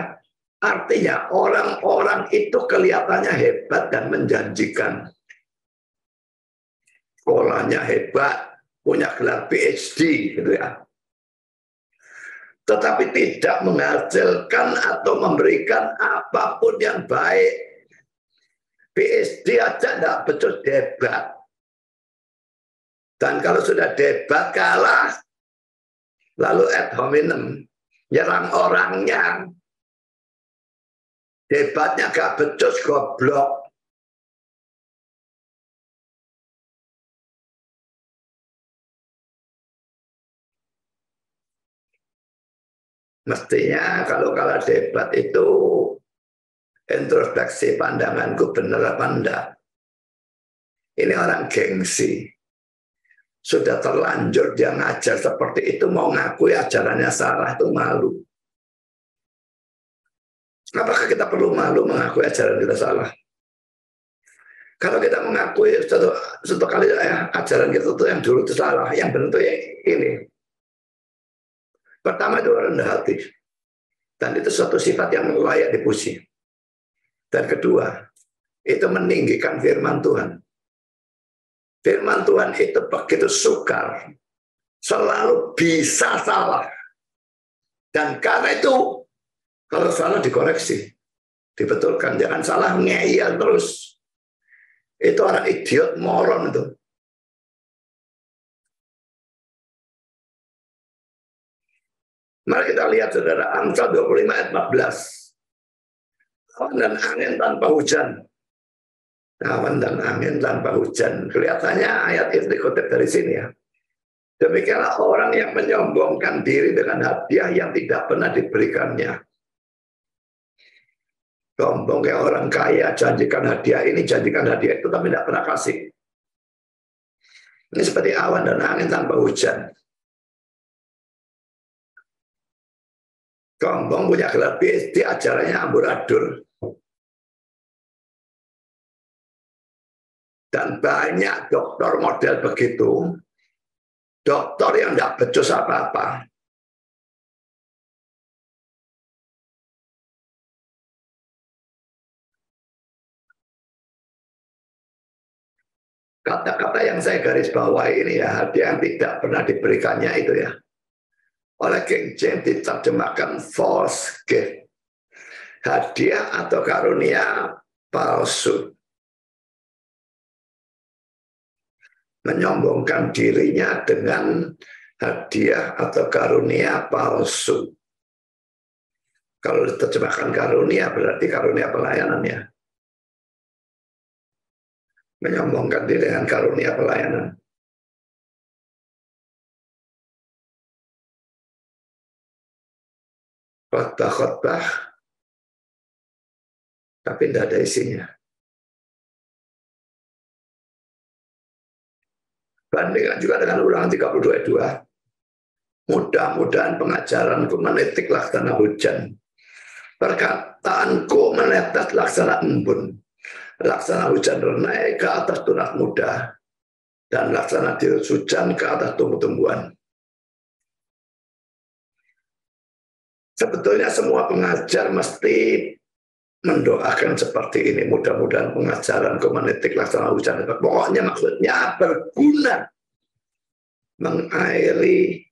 Artinya orang-orang itu kelihatannya hebat dan menjanjikan. Sekolahnya hebat, punya gelar PhD gitu ya. Tetapi tidak menghasilkan atau memberikan apapun yang baik. PhD aja tidak becus debat. Dan kalau sudah debat kalah, lalu ad hominem, nyerang orangnya. Debatnya gak becus, goblok. Mestinya kalau kalah debat itu introspeksi pandanganku benar apa enggak. Ini orang gengsi. Sudah terlanjur dia ngajar seperti itu, mau ngakui ajarannya salah itu malu. Apakah kita perlu malu mengakui ajaran kita salah? Kalau kita mengakui satu kali ajaran kita itu yang dulu itu salah, yang benar itu yang ini. Pertama itu rendah hati. Dan itu suatu sifat yang layak dipuji. Dan kedua, itu meninggikan firman Tuhan. Firman Tuhan itu begitu sukar. Selalu bisa salah. Dan karena itu, kalau salah dikoreksi. Dibetulkan. Jangan salah ngeyel terus. Itu orang idiot moron itu. Mari kita lihat saudara, Amsal 25 ayat 14. Awan dan angin tanpa hujan. Awan dan angin tanpa hujan. Kelihatannya ayat itu dikutip dari sini ya. Demikianlah orang yang menyombongkan diri dengan hadiah yang tidak pernah diberikannya. Sombong kayak orang kaya, janjikan hadiah ini, janjikan hadiah itu, tapi tidak pernah kasih. Ini seperti awan dan angin tanpa hujan. Sombong punya gelar PhD, ajarannya amburadul. Dan banyak dokter model begitu. Dokter yang tidak becus apa-apa. Kata-kata yang saya garis bawahi ini ya, hadiah yang tidak pernah diberikannya itu ya. Oleh King James diterjemahkan false gift. Hadiah atau karunia palsu. Menyombongkan dirinya dengan hadiah atau karunia palsu. Kalau diterjemahkan karunia berarti karunia pelayanan ya. menyombongkan diri dengan karunia pelayanan. Khotbah-khotbah, tapi tidak ada isinya. Bandingkan juga dengan Ulangan 32 ayat 2. Mudah-mudahan pengajaranku menetik laksana hujan. Perkataanku menetes laksana embun. Laksana hujan renai ke atas tunas muda. Dan laksana tirus hujan ke atas tumbuh-tumbuhan. Sebetulnya semua pengajar mesti mendoakan seperti ini. Mudah-mudahan pengajaranku menetik laksana hujan. Pokoknya maksudnya berguna. Mengairi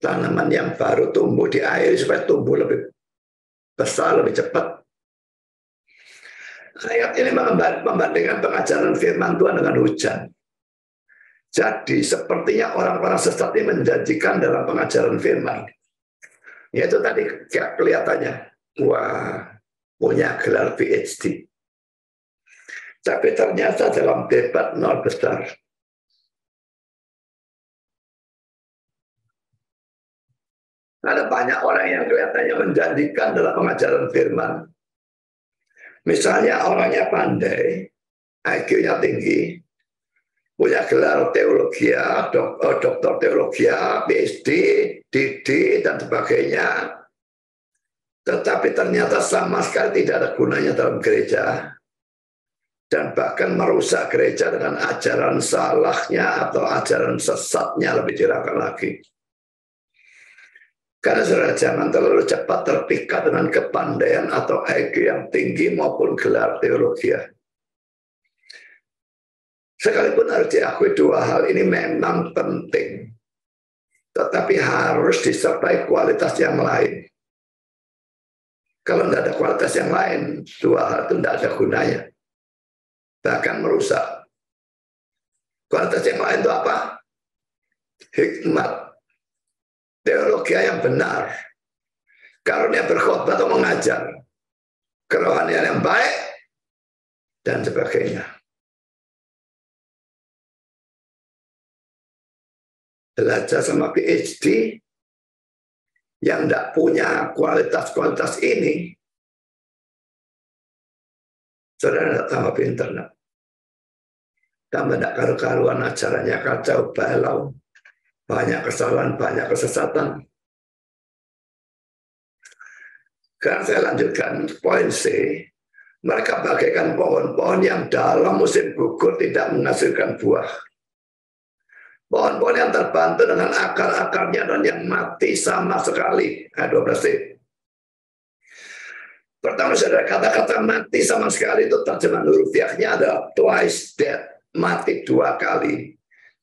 tanaman yang baru tumbuh, diairi supaya tumbuh lebih besar, lebih cepat. Ayat ini membandingkan pengajaran firman Tuhan dengan hujan. Jadi sepertinya orang-orang sesat ini menjanjikan dalam pengajaran firman. Yaitu tadi kelihatannya, wah, punya gelar PhD. Tapi ternyata dalam debat nol besar. Ada banyak orang yang kelihatannya menjanjikan dalam pengajaran firman. Misalnya orangnya pandai, IQ-nya tinggi, punya gelar teologi, doktor teologi, PhD, DD, dan sebagainya. Tetapi ternyata sama sekali tidak ada gunanya dalam gereja. Dan bahkan merusak gereja dengan ajaran salahnya atau ajaran sesatnya lebih dirangkak lagi. Karena saudara jangan terlalu cepat terpikat dengan kepandaian atau IQ yang tinggi maupun gelar teologi. Sekalipun harus diakui dua hal ini memang penting. Tetapi harus disertai kualitas yang lain. Kalau tidak ada kualitas yang lain, dua hal itu tidak ada gunanya. Bahkan merusak. Kualitas yang lain itu apa? Hikmat. Teologi yang benar, karunia berkhotbah atau mengajar, kerohanian yang baik, dan sebagainya. Belajar sama PhD yang tidak punya kualitas-kualitas ini, saudara tidak tambah pinter. Tambah tidak karu-karuan, acaranya kacau balau. Banyak kesalahan, banyak kesesatan. Sekarang saya lanjutkan poin C. Mereka bagaikan pohon-pohon yang dalam musim gugur tidak menghasilkan buah. Pohon-pohon yang terbantu dengan akar-akarnya dan yang mati sama sekali. Ayat 12C. Pertama, saudara, kata-kata mati sama sekali itu terjemahan hurufiahnya adalah twice dead, mati dua kali.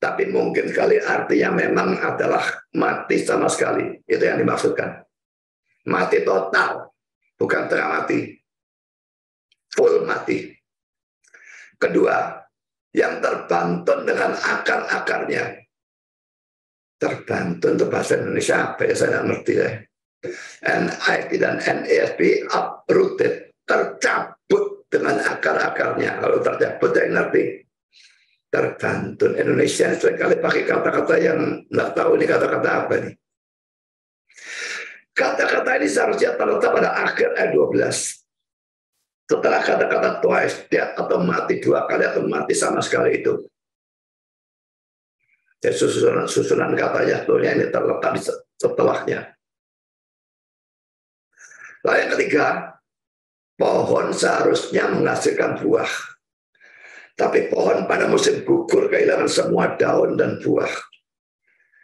Tapi mungkin sekali artinya memang adalah mati sama sekali. Itu yang dimaksudkan. Mati total. Bukan tengah mati. Full mati. Kedua, yang terbantun dengan akar-akarnya. Terbantun itu bahasa Indonesia apa ya? Saya tidak ngerti ya. NIV dan NASB uprooted. Tercabut dengan akar-akarnya. Kalau tercabut saya ngerti. Terbantun. Indonesia seringkali pakai kata-kata yang nggak tahu ini kata-kata apa nih. Kata-kata ini seharusnya terletak pada akhir ayat 12. Setelah kata-kata twice dead atau mati dua kali atau mati sama sekali itu. Jadi susunan katanya sebetulnya ini terletak di setelahnya. Lalu yang ketiga, pohon seharusnya menghasilkan buah. Tapi pohon pada musim gugur kehilangan semua daun dan buah.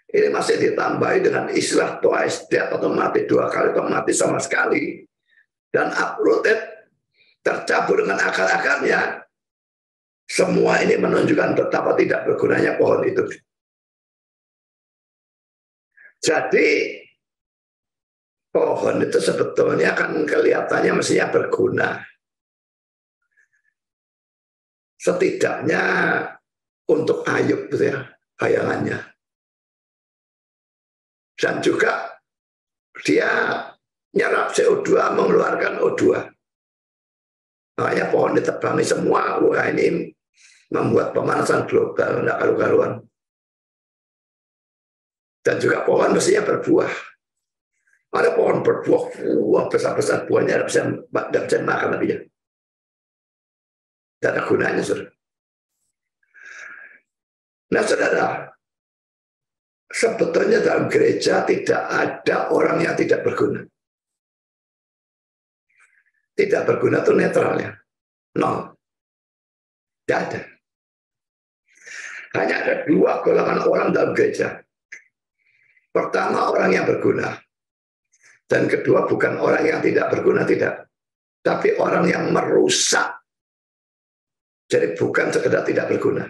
Ini masih ditambahi dengan istilah twice dead atau mati dua kali atau mati sama sekali. Dan uprooted, tercabut dengan akar-akarnya. Semua ini menunjukkan betapa tidak bergunanya pohon itu. Jadi pohon itu sebetulnya kan kelihatannya mestinya berguna. Setidaknya untuk Ayub gitu ya, bayangannya. Dan juga dia nyerap CO2, mengeluarkan O2. Makanya pohon ditebangi semua. Wah, ini membuat pemanasan global, tidak karu-karuan. Dan juga pohon mestinya berbuah. Ada pohon berbuah, wah besar-besar buahnya, tidak bisa makan tapi ya. Tidak ada gunanya, saudara. Nah, saudara, sebetulnya dalam gereja tidak ada orang yang tidak berguna. Tidak berguna itu netralnya. Nol. Tidak ada. Hanya ada dua golongan orang dalam gereja. Pertama, orang yang berguna. Dan kedua, bukan orang yang tidak berguna, tidak. Tapi orang yang merusak. Jadi bukan sekedar tidak berguna.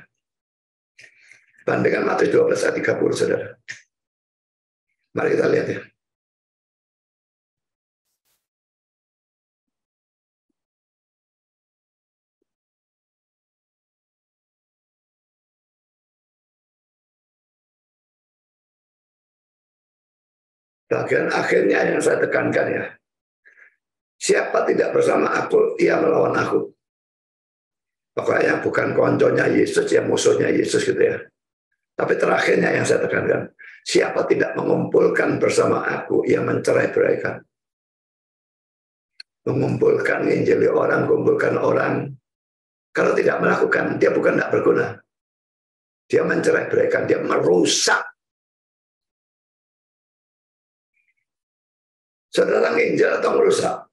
Bandingkan Matius 12 ayat 30, saudara. Mari kita lihat ya. Bagian akhirnya yang saya tekankan ya. Siapa tidak bersama aku, ia melawan aku. Pokoknya bukan konconya Yesus, ya musuhnya Yesus gitu ya. Tapi terakhirnya yang saya tekankan. Siapa tidak mengumpulkan bersama aku, ia mencerai-beraikan. Mengumpulkan, nginjili orang, kumpulkan orang. Kalau tidak melakukan, dia bukan tidak berguna. Dia mencerai-beraikan, dia merusak. Saudara nginjil atau merusak?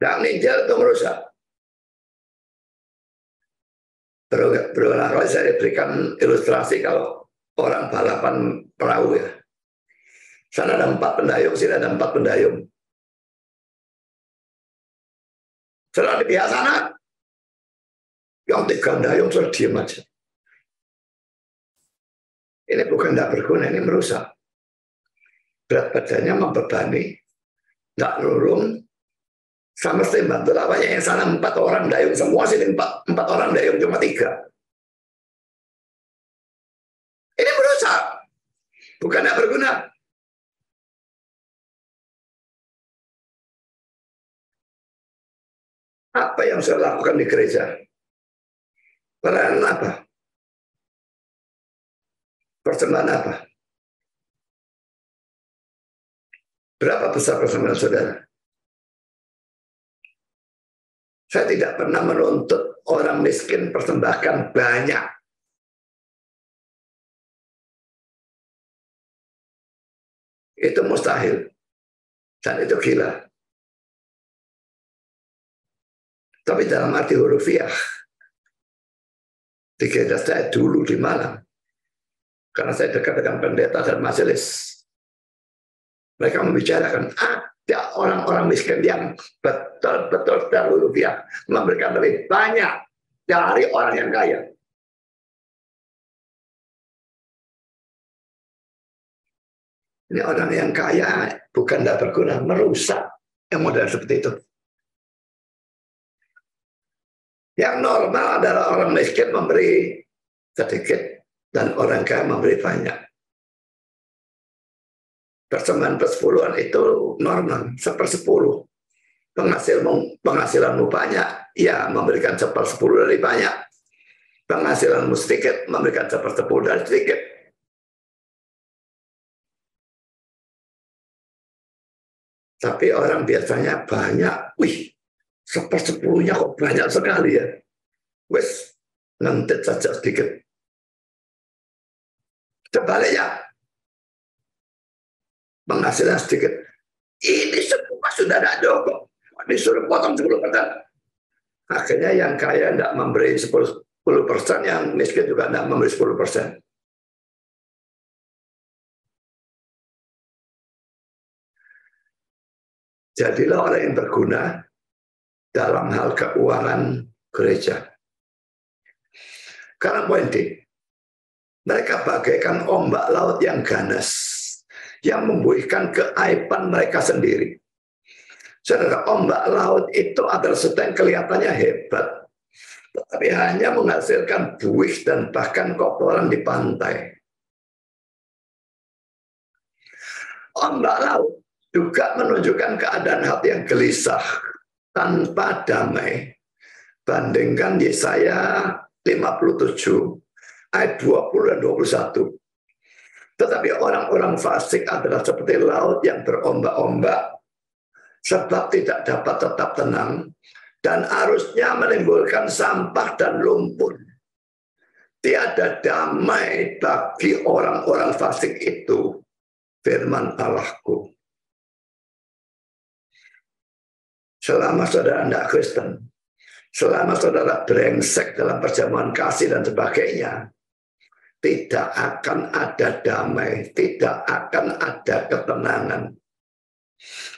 Dan nginjil atau merusak? Berulang kali saya berikan ilustrasi kalau orang balapan perahu ya. Sana ada 4 pendayung, sini ada 4 pendayung. Setelah di pihak sana, yang 3 pendayung sudah diam aja. Ini bukan tidak berguna, ini merusak. Berat badannya membebani, tidak lurung, sama mesti bantu apanya yang sana 4 orang dayung, semua sini 4 orang dayung, cuma 3. Ini merusak, bukan tidak berguna. Apa yang saya lakukan di gereja? Pelayanan apa? Persembahan apa? Berapa besar persembahan saudara? Saya tidak pernah menuntut orang miskin persembahkan banyak. Itu mustahil. Dan itu gila. Tapi dalam arti hurufiah, di gereja saya dulu di Malang, karena saya dekat dengan pendeta dan majelis, mereka membicarakan ada orang-orang miskin yang betul-betul secara hurufiah memberikan lebih banyak dari orang yang kaya. Ini orang yang kaya bukan tidak berguna, merusak yang model seperti itu. Yang normal adalah orang miskin memberi sedikit dan orang kaya memberi banyak. Persembahan per-10-an itu normal, 1/10. Penghasilanmu banyak, ya memberikan 1/10 dari banyak. Penghasilanmu sedikit, memberikan 1/10 dari sedikit. Tapi orang biasanya banyak, wih, 1/10-nya kok banyak sekali ya. Wes, ngentit saja sedikit. Sebaliknya, penghasilan sedikit. Ini semua sudah ada cukup. Disuruh potong 10%. Akhirnya yang kaya tidak memberi 10%, yang miskin juga tidak memberi 10%. Jadilah orang yang berguna dalam hal keuangan gereja. Karena poin D, mereka bagaikan ombak laut yang ganas, yang membuihkan keaiban mereka sendiri. Saudara, ombak laut itu adalah sesuatu yang kelihatannya hebat, tetapi hanya menghasilkan buih dan bahkan kotoran di pantai. Ombak laut juga menunjukkan keadaan hati yang gelisah tanpa damai. Bandingkan Yesaya 57 ayat 20 dan 21. Tetapi orang-orang fasik adalah seperti laut yang berombak-ombak, sebab tidak dapat tetap tenang, dan arusnya menimbulkan sampah dan lumpur. Tiada damai bagi orang-orang fasik itu, firman Allahku. Selama saudara tidak Kristen, selama saudara brengsek dalam perjamuan kasih dan sebagainya, tidak akan ada damai, tidak akan ada ketenangan,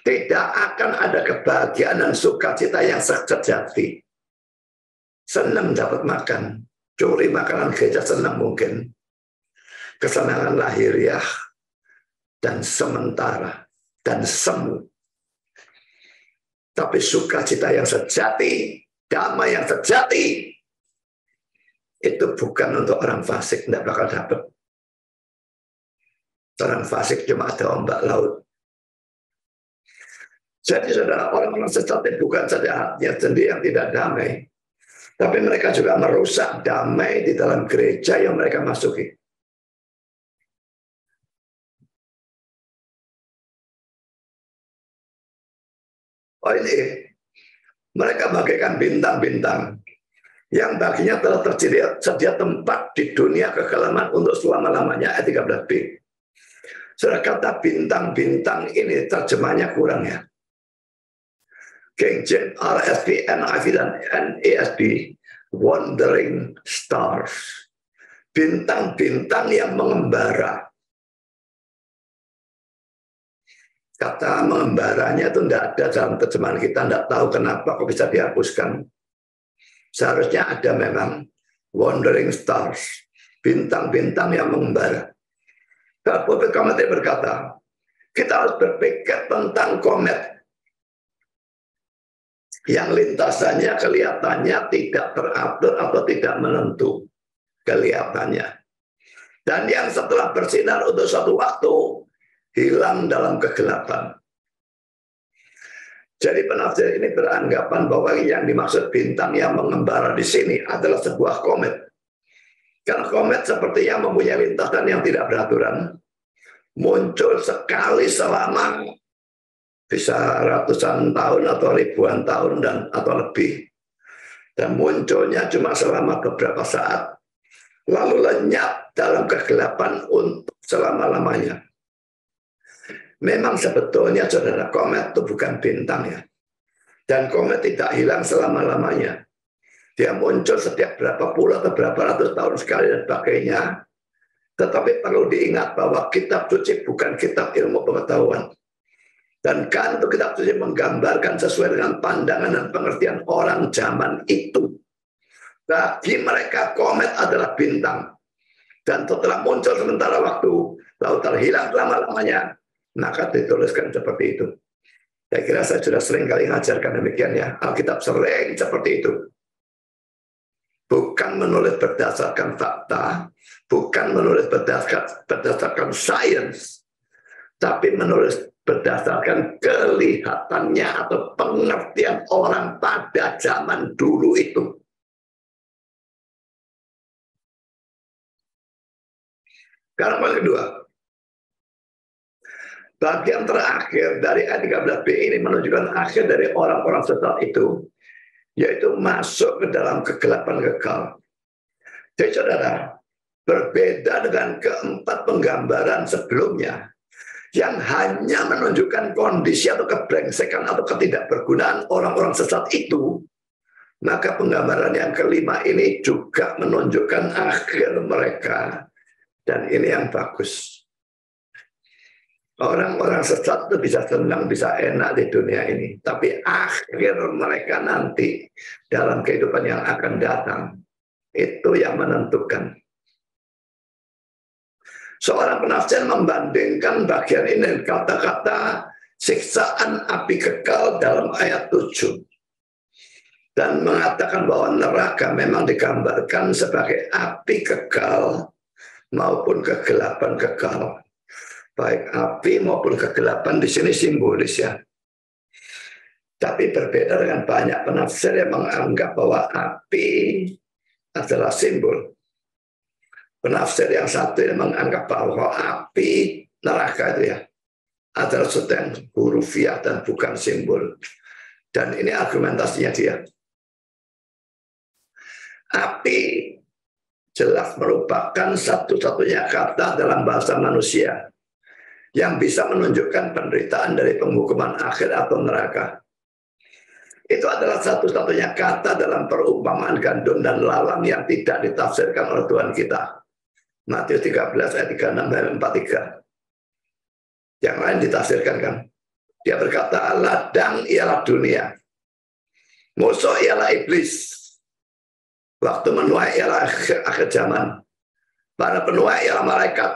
tidak akan ada kebahagiaan dan sukacita yang sejati. Senang dapat makan, curi makanan gereja senang mungkin. Kesenangan lahiriah dan sementara dan semu. Tapi sukacita yang sejati, damai yang sejati, itu bukan untuk orang fasik, tidak bakal dapat. Orang fasik cuma ada ombak laut. Jadi saudara, orang-orang sesat bukan saja hatinya sendiri yang tidak damai, tapi mereka juga merusak damai di dalam gereja yang mereka masuki. Oh ini, mereka bagaikan bintang-bintang yang baginya telah tersedia tempat di dunia kekelaman untuk selama-lamanya. Ayat 13b. Saudara, kata bintang-bintang ini terjemahnya kurang ya. King James, RSV, NIV, dan NASB, wandering stars. Bintang-bintang yang mengembara. Kata mengembaranya itu tidak ada dalam terjemahan kita, tidak tahu kenapa kok bisa dihapuskan. Seharusnya ada memang wandering stars, bintang-bintang yang mengembara. Pulpit komet berkata, kita harus berpikir tentang komet yang lintasannya kelihatannya tidak teratur atau tidak menentu kelihatannya. Dan yang setelah bersinar untuk satu waktu, hilang dalam kegelapan. Jadi penafsir ini beranggapan bahwa yang dimaksud bintang yang mengembara di sini adalah sebuah komet. Karena komet sepertinya mempunyai lintasan yang tidak beraturan, muncul sekali selama bisa ratusan tahun atau ribuan tahun atau lebih. Dan munculnya cuma selama beberapa saat, lalu lenyap dalam kegelapan untuk selama-lamanya. Memang sebetulnya saudara, komet itu bukan bintang ya. Dan komet tidak hilang selama-lamanya. Dia muncul setiap berapa puluh atau berapa ratus tahun sekali dan sebagainya. Tetapi perlu diingat bahwa kitab suci bukan kitab ilmu pengetahuan. Dan kan itu kitab suci menggambarkan sesuai dengan pandangan dan pengertian orang zaman itu. Bagi mereka komet adalah bintang. Dan setelah muncul sementara waktu, lalu terhilang selama-lamanya. Maka dituliskan seperti itu. Saya kira saya sudah sering kali mengajarkan demikian ya. Alkitab sering seperti itu. Bukan menulis berdasarkan fakta, bukan menulis berdasarkan sains, tapi menulis berdasarkan kelihatannya atau pengertian orang pada zaman dulu itu. Karena yang kedua, bagian terakhir dari ayat 13b ini menunjukkan akhir dari orang-orang sesat itu, yaitu masuk ke dalam kegelapan kekal. Jadi saudara, berbeda dengan keempat penggambaran sebelumnya, yang hanya menunjukkan kondisi atau kebrengsekan atau ketidakbergunaan orang-orang sesat itu, maka penggambaran yang kelima ini juga menunjukkan akhir mereka. Dan ini yang bagus. Orang-orang sesat itu bisa senang, bisa enak di dunia ini. Tapi akhir mereka nanti dalam kehidupan yang akan datang, itu yang menentukan. Seorang penafsir membandingkan bagian ini dengan kata-kata siksaan api kekal dalam ayat 7. Dan mengatakan bahwa neraka memang digambarkan sebagai api kekal maupun kegelapan kekal. baik api maupun kegelapan di sini simbolis ya. Tapi berbeda dengan banyak penafsir yang menganggap bahwa api adalah simbol. Penafsir yang satu yang menganggap bahwa api neraka itu ya adalah sesuatu yang hurufiah dan bukan simbol. Dan ini argumentasinya dia. Api jelas merupakan satu-satunya kata dalam bahasa manusia yang bisa menunjukkan penderitaan dari penghukuman akhir atau neraka. Itu adalah satu-satunya kata dalam perumpamaan gandum dan lalang yang tidak ditafsirkan oleh Tuhan kita. Matius 13 ayat 36 dan 43. Yang lain ditafsirkan kan. Dia berkata, ladang ialah dunia. Musuh ialah iblis. Waktu menuai ialah akhir zaman. Para penuai ialah malaikat.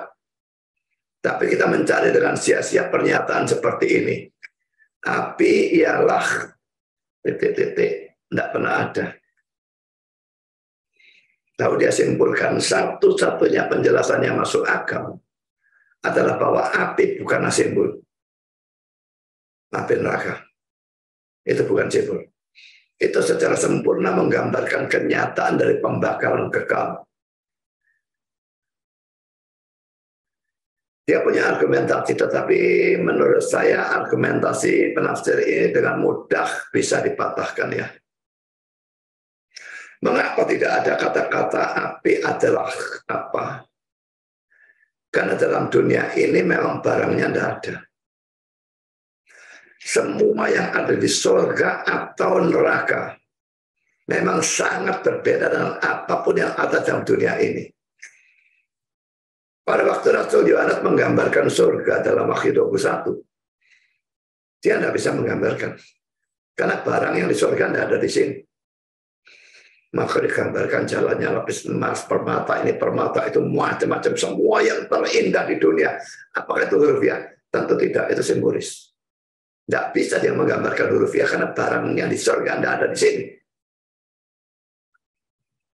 Tapi kita mencari dengan sia-sia pernyataan seperti ini. Api ialah titik-titik. Tidak pernah ada. Lalu dia simpulkan satu-satunya penjelasan yang masuk akal adalah bahwa api bukanlah simbol. Api neraka. Itu bukan simbol. Itu secara sempurna menggambarkan kenyataan dari pembakaran kekal. Dia punya argumentasi, tetapi menurut saya argumentasi penafsir ini dengan mudah bisa dipatahkan ya. Mengapa tidak ada kata-kata api adalah apa? Karena dalam dunia ini memang barangnya tidak ada. Semua yang ada di surga atau neraka memang sangat berbeda dengan apapun yang ada dalam dunia ini. Pada waktu Rasul Yohanes menggambarkan surga dalam Wahyu 21, dia tidak bisa menggambarkan. Karena barang yang di surga tidak ada di sini. Maka digambarkan jalannya lapis emas, permata ini, permata itu, macam-macam, semua yang terindah di dunia. Apakah itu hurufiah? Tentu tidak, itu simbolis. Tidak bisa dia menggambarkan hurufiah karena barangnya di surga tidak ada di sini.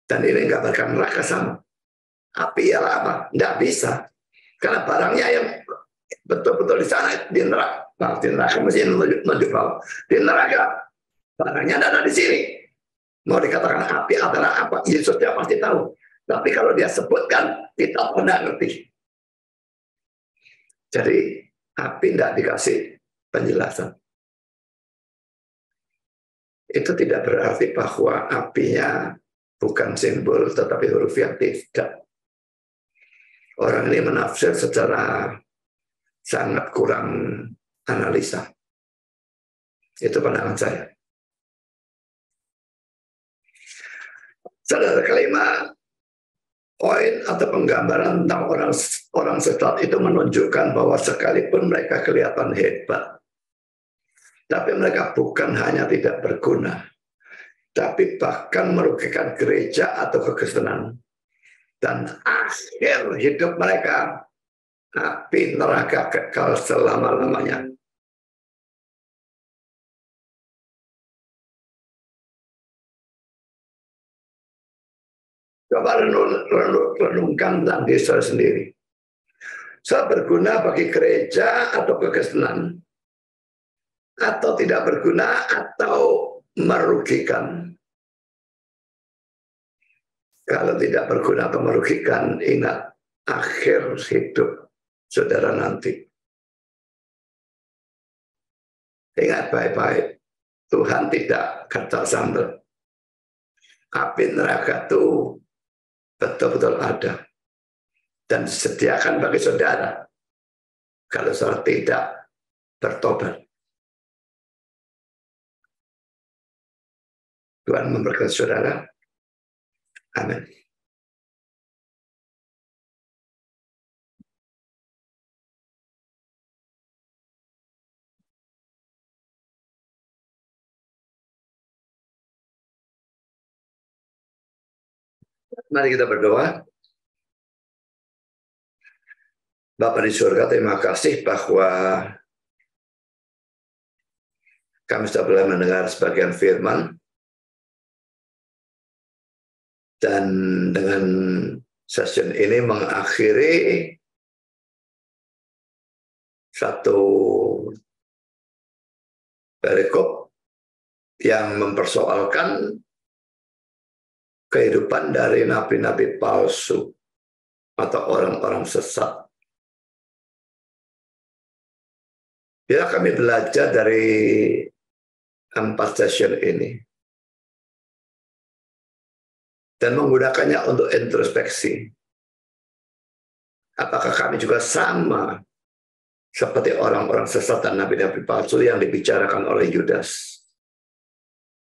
Dan ini menggambarkan neraka sama. Api ialah apa? Tidak bisa. Karena barangnya yang betul-betul di sana, di neraka. Nah, di neraka mesti menunjuk bahwa di neraka barangnya tidak ada di sini. Mau dikatakan api adalah apa? Yesus dia pasti tahu. Tapi kalau dia sebutkan, kita tidak ngerti. Jadi api tidak dikasih penjelasan. Itu tidak berarti bahwa apinya bukan simbol, tetapi hurufiah tidak. Orang ini menafsir secara sangat kurang analisa. Itu pandangan saya. Saudara, kelima, poin atau penggambaran tentang orang sesat itu menunjukkan bahwa sekalipun mereka kelihatan hebat, tapi mereka bukan hanya tidak berguna, tapi bahkan merugikan gereja atau kekristenan. Dan akhir hidup mereka, api neraka kekal selama-lamanya. Coba renungkan tentang diri saya sendiri. Saya berguna bagi gereja atau kekristenan, atau tidak berguna atau merugikan. Kalau tidak berguna atau merugikan, ingat akhir hidup saudara nanti. Ingat baik-baik, Tuhan tidak kacau sambal. Api neraka itu betul-betul ada dan disediakan bagi saudara kalau saudara tidak bertobat. Tuhan memberkati saudara. Amin. Mari kita berdoa. Bapa di surga, terima kasih bahwa kami sudah boleh mendengar sebagian firman. Dan dengan session ini mengakhiri satu perikop yang mempersoalkan kehidupan dari nabi-nabi palsu atau orang-orang sesat. Bila kami belajar dari 4 session ini dan menggunakannya untuk introspeksi, apakah kami juga sama seperti orang-orang sesat dan nabi-nabi palsu yang dibicarakan oleh Yudas?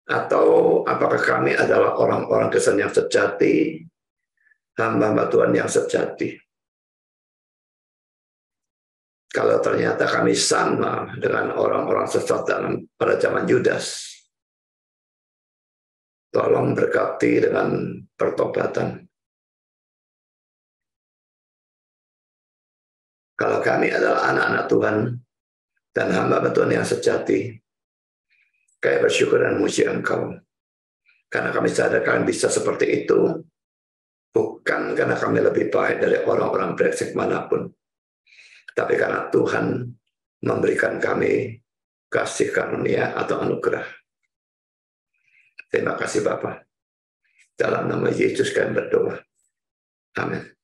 Atau apakah kami adalah orang-orang Kristen yang sejati, hamba-hamba Tuhan yang sejati? Kalau ternyata kami sama dengan orang-orang sesat pada zaman Yudas, tolong berkati dengan pertobatan. Kalau kami adalah anak-anak Tuhan dan hamba Tuhan yang sejati, kami bersyukur dan muji Engkau. Karena kami sadar kami bisa seperti itu, bukan karena kami lebih baik dari orang-orang brengsek manapun, tapi karena Tuhan memberikan kami kasih karunia atau anugerah. Terima kasih Bapa. Dalam nama Yesus kami berdoa. Amin.